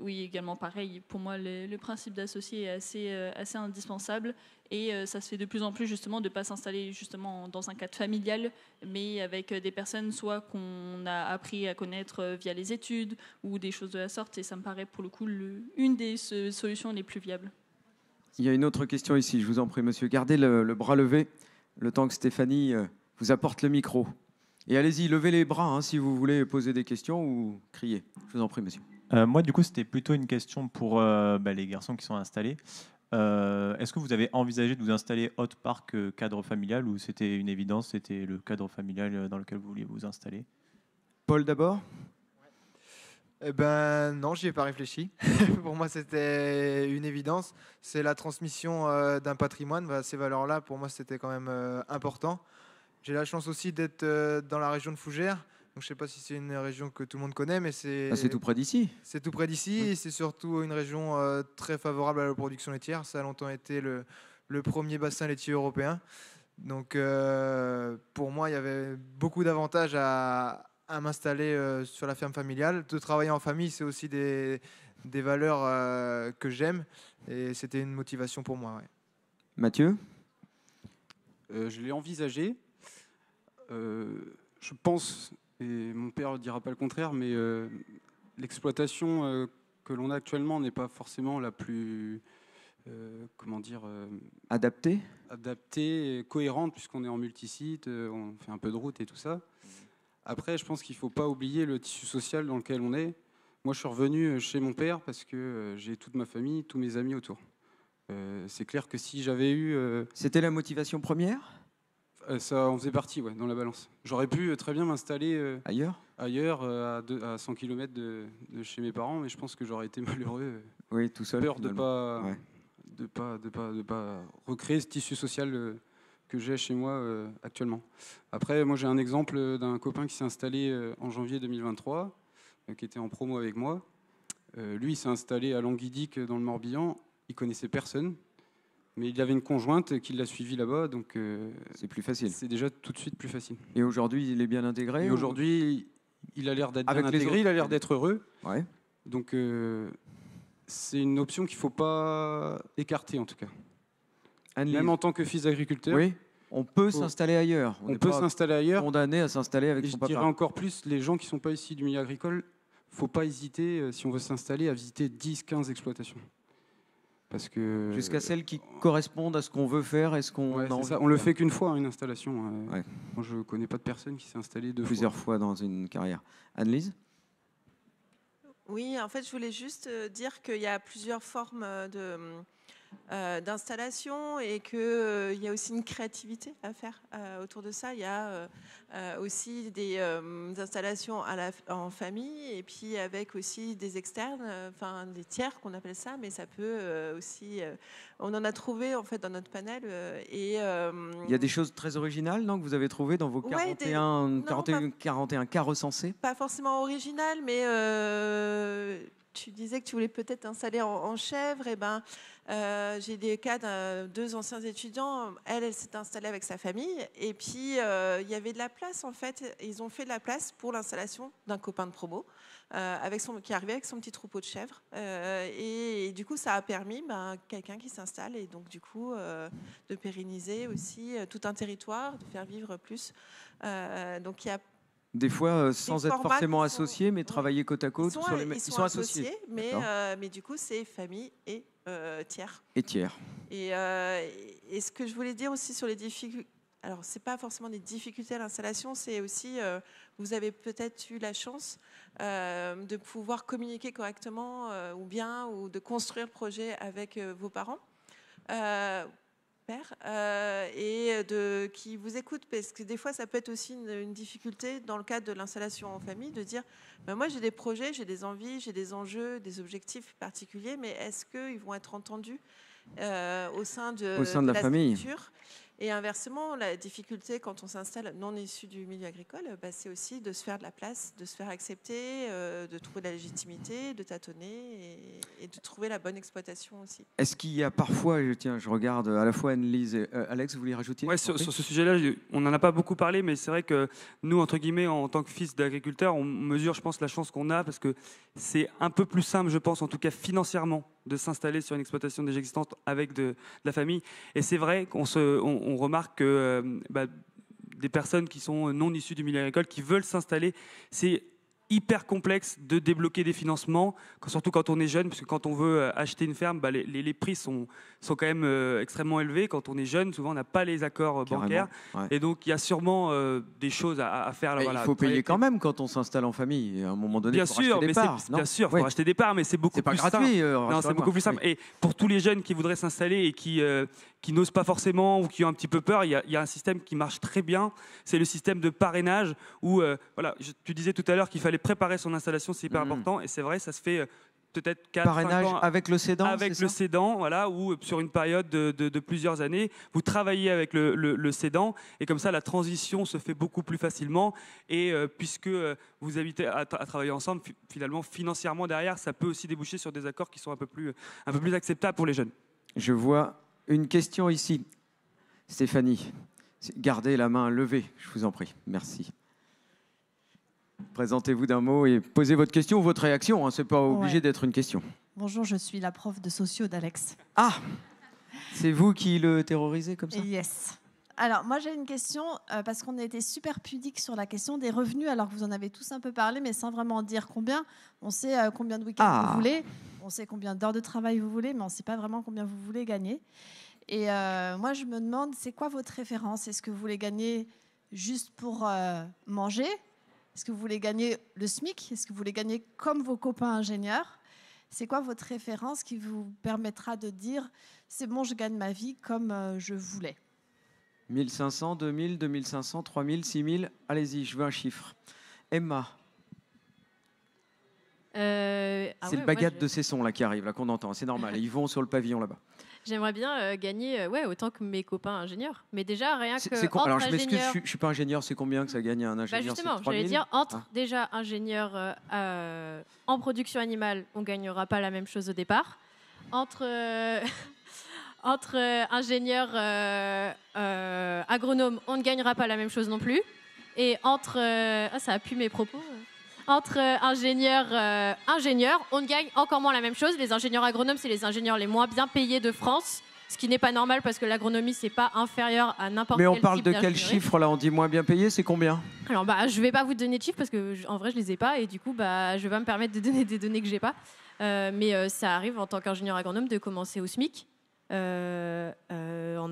oui, également pareil, pour moi, le principe d'associé est assez indispensable. Et ça se fait de plus en plus justement de ne pas s'installer justement dans un cadre familial, mais avec des personnes soit qu'on a appris à connaître via les études ou des choses de la sorte. Et ça me paraît pour le coup une des solutions les plus viables. Il y a une autre question ici, je vous en prie monsieur. Gardez le bras levé le temps que Stéphanie vous apporte le micro. Et allez-y, levez les bras si vous voulez poser des questions ou crier. Je vous en prie monsieur. Moi du coup c'était plutôt une question pour les garçons qui sont installés. Est-ce que vous avez envisagé de vous installer autre part que cadre familial ou c'était une évidence, c'était le cadre familial dans lequel vous vouliez vous installer? Paul d'abord? Non, j'y ai pas réfléchi. Pour moi, c'était une évidence. C'est la transmission d'un patrimoine. Ces valeurs-là, pour moi, c'était quand même important. J'ai la chance aussi d'être dans la région de Fougères. Donc, je ne sais pas si c'est une région que tout le monde connaît, mais c'est tout près d'ici. C'est tout près d'ici et c'est surtout une région très favorable à la production laitière. Ça a longtemps été le premier bassin laitier européen. Donc, pour moi, il y avait beaucoup d'avantages à m'installer sur la ferme familiale. De travailler en famille, c'est aussi des valeurs que j'aime et c'était une motivation pour moi. Ouais. Mathieu? Je l'ai envisagé. Je pense, et mon père ne dira pas le contraire, mais l'exploitation que l'on a actuellement n'est pas forcément la plus adaptée et cohérente, puisqu'on est en multisite, on fait un peu de route et tout ça. Après, je pense qu'il ne faut pas oublier le tissu social dans lequel on est. Moi, je suis revenu chez mon père parce que j'ai toute ma famille, tous mes amis autour. C'est clair que si j'avais eu... C'était la motivation première? Ça en faisait partie, dans la balance. J'aurais pu très bien m'installer ailleurs, à 100 km de chez mes parents, mais je pense que j'aurais été malheureux. Oui, tout seul. Peur de pas recréer ce tissu social que j'ai chez moi actuellement. Après, moi j'ai un exemple d'un copain qui s'est installé en janvier 2023, qui était en promo avec moi. Lui, il s'est installé à Languidic dans le Morbihan. Il connaissait personne. Mais il avait une conjointe qui l'a suivi là-bas, donc c'est plus facile. C'est déjà tout de suite plus facile. Et aujourd'hui, il est bien intégré? Et aujourd'hui, il a l'air d'être bien intégré, il a l'air d'être heureux. Ouais. Donc c'est une option qu'il ne faut pas écarter en tout cas. Anne-Lise. Même en tant que fils d'agriculteur. Oui, on peut s'installer ailleurs. On peut s'installer ailleurs. Condamné à s'installer avec son papa. Je dirais encore plus, les gens qui ne sont pas issus du milieu agricole, il ne faut pas hésiter, si on veut s'installer, à visiter 10-15 exploitations. Parce que jusqu'à celles qui correspondent à ce qu'on veut faire et ce qu'on a envie. On le fait qu'une fois, une installation. Moi, je ne connais pas de personne qui s'est installée plusieurs fois dans une carrière. Anne-Lise? Oui, en fait, je voulais juste dire qu'il y a plusieurs formes d'installation et qu'il y a aussi une créativité à faire autour de ça. Il y a aussi des installations en famille et puis avec aussi des externes, enfin des tiers qu'on appelle ça, mais ça peut aussi... on en a trouvé en fait dans notre panel. Il y a des choses très originales que vous avez trouvées dans vos 41 cas recensés? Pas forcément originales, mais... tu disais que tu voulais peut-être installer en chèvre. Et ben, j'ai des cas de 2 anciens étudiants. Elle s'est installée avec sa famille. Et puis, il y avait de la place, en fait. Ils ont fait de la place pour l'installation d'un copain de promo qui arrivait avec son petit troupeau de chèvres. Et du coup, ça a permis quelqu'un qui s'installe. Et donc, du coup, de pérenniser aussi tout un territoire, de faire vivre plus. Donc, il y a des fois, sans être forcément associés, mais travailler côte à côte. Ils sont associés, mais du coup, c'est famille et tiers. Et tiers. Et ce que je voulais dire aussi sur les difficultés, alors ce n'est pas forcément des difficultés à l'installation, c'est aussi, vous avez peut-être eu la chance de pouvoir communiquer correctement ou bien, ou de construire le projet avec vos parents. Et qui vous écoutent, parce que des fois ça peut être aussi une difficulté dans le cadre de l'installation en famille de dire moi j'ai des projets, j'ai des envies, j'ai des enjeux, des objectifs particuliers, mais est-ce qu'ils vont être entendus au sein de la famille structure? Et inversement, la difficulté quand on s'installe non issu du milieu agricole, c'est aussi de se faire de la place, de se faire accepter, de trouver de la légitimité, de tâtonner et de trouver la bonne exploitation aussi. Est-ce qu'il y a parfois, je regarde à la fois Anne-Lise et Alex, vous voulez rajouter? Ouais, sur ce sujet-là, on n'en a pas beaucoup parlé, mais c'est vrai que nous, entre guillemets, en tant que fils d'agriculteurs, on mesure, je pense, la chance qu'on a, parce que c'est un peu plus simple, je pense, en tout cas financièrement, de s'installer sur une exploitation déjà existante avec de la famille. Et c'est vrai qu'on remarque que des personnes qui sont non issues du milieu agricole, qui veulent s'installer, c'est hyper complexe de débloquer des financements, surtout quand on est jeune, parce que quand on veut acheter une ferme, les prix sont quand même extrêmement élevés. Quand on est jeune, souvent on n'a pas les accords bancaires. Ouais. Et donc il y a sûrement des choses à faire. Il faut payer quand même quand on s'installe en famille. À un moment donné, bien sûr, il faut racheter des parts, mais c'est beaucoup plus gratuit, simple. Non, c'est beaucoup plus simple. Oui. Et pour tous les jeunes qui voudraient s'installer et qui n'osent pas forcément ou qui ont un petit peu peur, il y a un système qui marche très bien. C'est le système de parrainage où, tu disais tout à l'heure qu'il fallait préparer son installation, c'est hyper important. Et c'est vrai, ça se fait peut-être 4-5 ans. Parrainage avec le cédant? Avec le cédant, voilà, ou sur une période de plusieurs années, vous travaillez avec le cédant, et comme ça, la transition se fait beaucoup plus facilement. Et puisque vous habitez à travailler ensemble, finalement, financièrement derrière, ça peut aussi déboucher sur des accords qui sont un peu plus acceptables pour les jeunes. Je vois une question ici. Stéphanie, gardez la main levée, je vous en prie. Merci. Présentez-vous d'un mot et posez votre question ou votre réaction. Ce n'est pas obligé d'être une question. Bonjour, je suis la prof de socio d'Alex. Ah, c'est vous qui le terrorisez comme ça? Yes. Alors, moi, j'ai une question, parce qu'on a été super pudique sur la question des revenus, alors que vous en avez tous un peu parlé, mais sans vraiment dire combien. On sait combien de week-ends vous voulez, on sait combien d'heures de travail vous voulez, mais on ne sait pas vraiment combien vous voulez gagner. Et moi, je me demande, c'est quoi votre référence? Est-ce que vous voulez gagner juste pour manger? Est-ce que vous voulez gagner le SMIC? Est-ce que vous voulez gagner comme vos copains ingénieurs? C'est quoi votre référence qui vous permettra de dire « c'est bon, je gagne ma vie comme je voulais » 1500, 2000, 2500, 3000, 6000. Allez-y, je veux un chiffre. Emma. C'est le baguette de Cesson là, qui arrive, là, qu'on entend. C'est normal. Ils vont sur le pavillon là-bas. J'aimerais bien gagner autant que mes copains ingénieurs. Mais déjà, rien que. Alors, je m'excuse, je ne suis pas ingénieur. C'est combien que ça gagne un ingénieur? Justement, j'allais dire, déjà ingénieur en production animale, on ne gagnera pas la même chose au départ. Entre ingénieurs agronomes, on ne gagnera pas la même chose non plus. Et entre. Ça a pu mes propos. Entre ingénieurs, on gagne encore moins la même chose. Les ingénieurs agronomes, c'est les ingénieurs les moins bien payés de France, ce qui n'est pas normal parce que l'agronomie, c'est pas inférieur à n'importe quel type. Mais on parle de quel chiffre là? On dit moins bien payé, c'est combien? Alors je vais pas vous donner de chiffres parce que en vrai je les ai pas et du coup je vais pas me permettre de donner des données que j'ai pas. Mais ça arrive en tant qu'ingénieur agronome de commencer au SMIC. en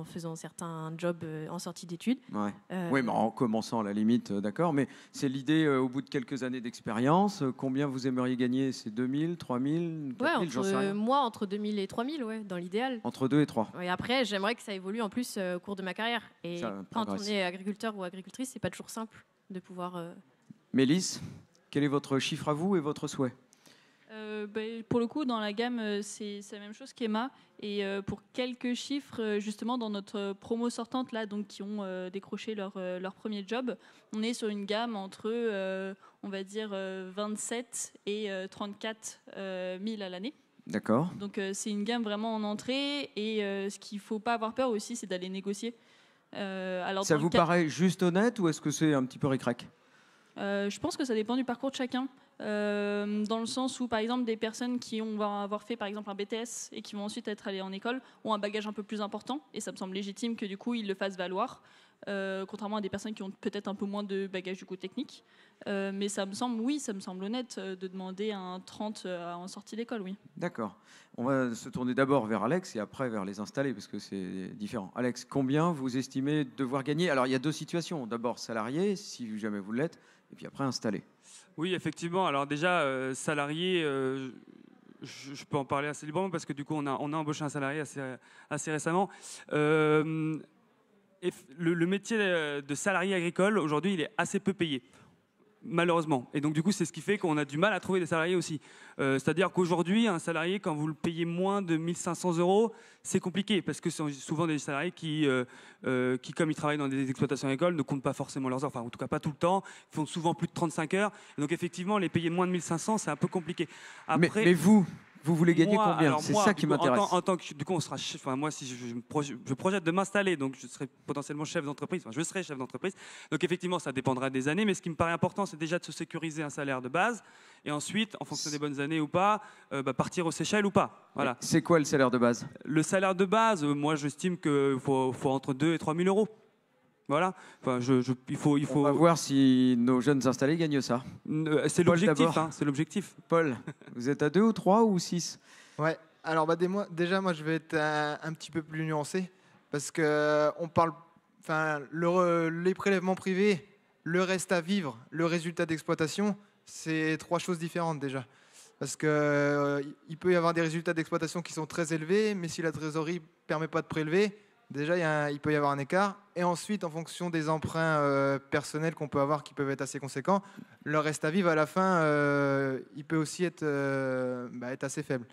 faisant certains jobs en sortie d'études. Ouais. Oui, mais en commençant à la limite, d'accord. Mais c'est l'idée, au bout de quelques années d'expérience, combien vous aimeriez gagner? C'est 2000, 3000, 4000, j'en sais rien. Moi, entre 2000 et 3000, ouais, dans l'idéal. Entre 2 et 3. Et après, j'aimerais que ça évolue en plus au cours de ma carrière. Et Ça quand on progresse. est agriculteur ou agricultrice, c'est pas toujours simple de pouvoir... Mélisse, quel est votre chiffre à vous et votre souhait? Pour le coup, dans la gamme, c'est la même chose qu'Emma. Et pour quelques chiffres, justement, dans notre promo sortante, là, donc, qui ont décroché leur premier job, on est sur une gamme entre, on va dire, 27 et 34 000 à l'année. D'accord. Donc c'est une gamme vraiment en entrée. Et ce qu'il ne faut pas avoir peur aussi, c'est d'aller négocier. Ça vous paraît juste honnête ou est-ce que c'est un petit peu ric-rac? Je pense que ça dépend du parcours de chacun. Dans le sens où, par exemple, des personnes qui vont avoir fait, par exemple, un BTS et qui vont ensuite être allées en école ont un bagage un peu plus important. Et ça me semble légitime que, du coup, ils le fassent valoir. Contrairement à des personnes qui ont peut-être un peu moins de bagage, du coup, technique. Mais ça me semble honnête de demander un 30 en sortie d'école, oui. D'accord. On va se tourner d'abord vers Alex et après vers les installés parce que c'est différent. Alex, combien vous estimez devoir gagner? Alors, il y a deux situations. D'abord, salarié, si jamais vous l'êtes, et puis après, installé. Oui, effectivement. Alors déjà, salarié, je peux en parler assez librement parce que du coup, on a embauché un salarié assez récemment. Le métier de salarié agricole, aujourd'hui, il est assez peu payé. Malheureusement. Et donc, du coup, c'est ce qui fait qu'on a du mal à trouver des salariés aussi. C'est-à-dire qu'aujourd'hui, un salarié, quand vous le payez moins de 1 500 €, c'est compliqué parce que ce sont souvent des salariés qui, comme ils travaillent dans des exploitations agricoles, ne comptent pas forcément leurs heures, enfin, en tout cas, pas tout le temps. Ils font souvent plus de 35 heures. Et donc, effectivement, les payer moins de 1 500, c'est un peu compliqué. Après, mais vous voulez gagner combien? C'est ça qui m'intéresse. En tant que, du coup, on sera chef. Enfin, moi, si je projette de m'installer, donc je serai potentiellement chef d'entreprise. Enfin, je serai chef d'entreprise. Donc, effectivement, ça dépendra des années. Mais ce qui me paraît important, c'est déjà de se sécuriser un salaire de base, et ensuite, en fonction des bonnes années ou pas, partir aux Seychelles ou pas. Voilà. C'est quoi le salaire de base? Le salaire de base, moi, j'estime qu'il faut entre 2 et 3 000 €. Voilà. Enfin, il faut. On va voir si nos jeunes installés gagnent ça. C'est l'objectif. C'est l'objectif. Paul, vous êtes à 2 ou 3 ou 6? Ouais. Alors déjà, moi, je vais être un petit peu plus nuancé parce que on parle, les prélèvements privés, le reste à vivre, le résultat d'exploitation, c'est trois choses différentes déjà. Parce que il peut y avoir des résultats d'exploitation qui sont très élevés, mais si la trésorerie permet pas de prélever, déjà, il peut y avoir un écart. Et ensuite, en fonction des emprunts personnels qu'on peut avoir, qui peuvent être assez conséquents, le reste à vivre, à la fin, il peut aussi être assez faible.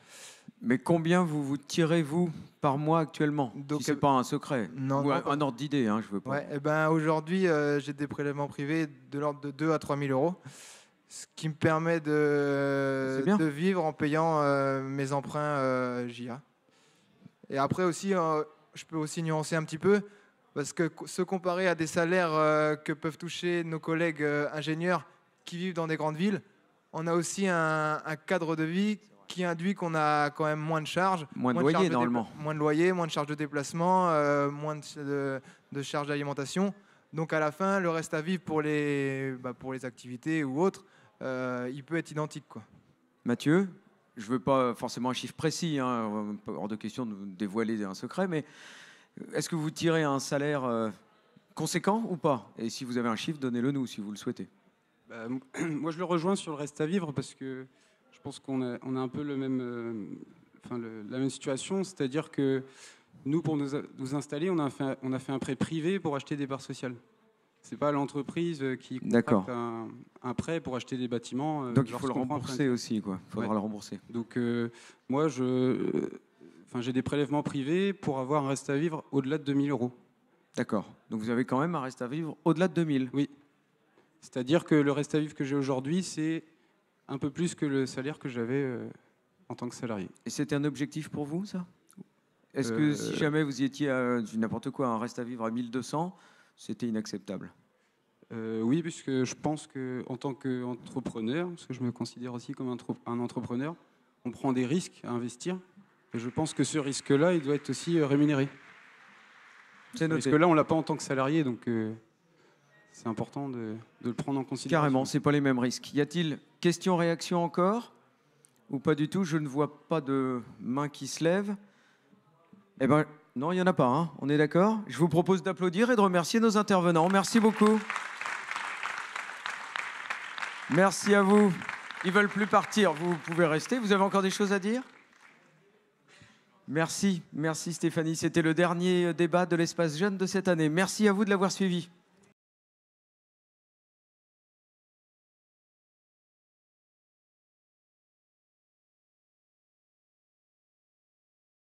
Mais combien vous tirez-vous par mois actuellement? Donc, si ce n'est pas un secret. Non, un ordre d'idée, je veux pas. Ouais, aujourd'hui, j'ai des prélèvements privés de l'ordre de 2 à 3 000 €, ce qui me permet de vivre en payant mes emprunts JA. Et après aussi... je peux aussi nuancer un petit peu, parce que se comparer à des salaires que peuvent toucher nos collègues ingénieurs qui vivent dans des grandes villes, on a aussi un cadre de vie qui induit qu'on a quand même moins de charges. Moins de loyer, normalement. Moins de loyer, moins de charges de déplacement, moins de charges d'alimentation. Donc à la fin, le reste à vivre pour les activités ou autres, il peut être identique, quoi. Mathieu, je ne veux pas forcément un chiffre précis, hors de question de dévoiler un secret, mais est-ce que vous tirez un salaire conséquent ou pas? Et si vous avez un chiffre, donnez-le nous si vous le souhaitez. Moi, je le rejoins sur le reste à vivre parce que je pense qu'on a un peu la même situation, c'est-à-dire que nous, pour nous installer, on a fait un prêt privé pour acheter des parts sociales. C'est pas l'entreprise qui contracte un prêt pour acheter des bâtiments. Donc il faut le rembourser aussi, quoi. Il faudra le rembourser. Donc moi, j'ai des prélèvements privés pour avoir un reste à vivre au-delà de 2 000 €. D'accord. Donc vous avez quand même un reste à vivre au-delà de 2 000. Oui. C'est-à-dire que le reste à vivre que j'ai aujourd'hui, c'est un peu plus que le salaire que j'avais en tant que salarié. Et c'était un objectif pour vous, ça? Est-ce que si jamais vous y étiez à n'importe quoi, un reste à vivre à 1 200, c'était inacceptable? Oui, puisque je pense qu'en tant qu'entrepreneur, parce que je me considère aussi comme un entrepreneur, on prend des risques à investir. Et je pense que ce risque-là, il doit être aussi rémunéré. C'est noté. Parce que là, on ne l'a pas en tant que salarié, donc c'est important de le prendre en considération. Carrément, ce n'est pas les mêmes risques. Y a-t-il questions, réactions encore? Ou pas du tout? Je ne vois pas de main qui se lève. Eh ben, non, il n'y en a pas, hein. On est d'accord? Je vous propose d'applaudir et de remercier nos intervenants. Merci beaucoup. Merci à vous. Ils ne veulent plus partir, vous pouvez rester. Vous avez encore des choses à dire? Merci Stéphanie. C'était le dernier débat de l'Espace Jeune de cette année. Merci à vous de l'avoir suivi.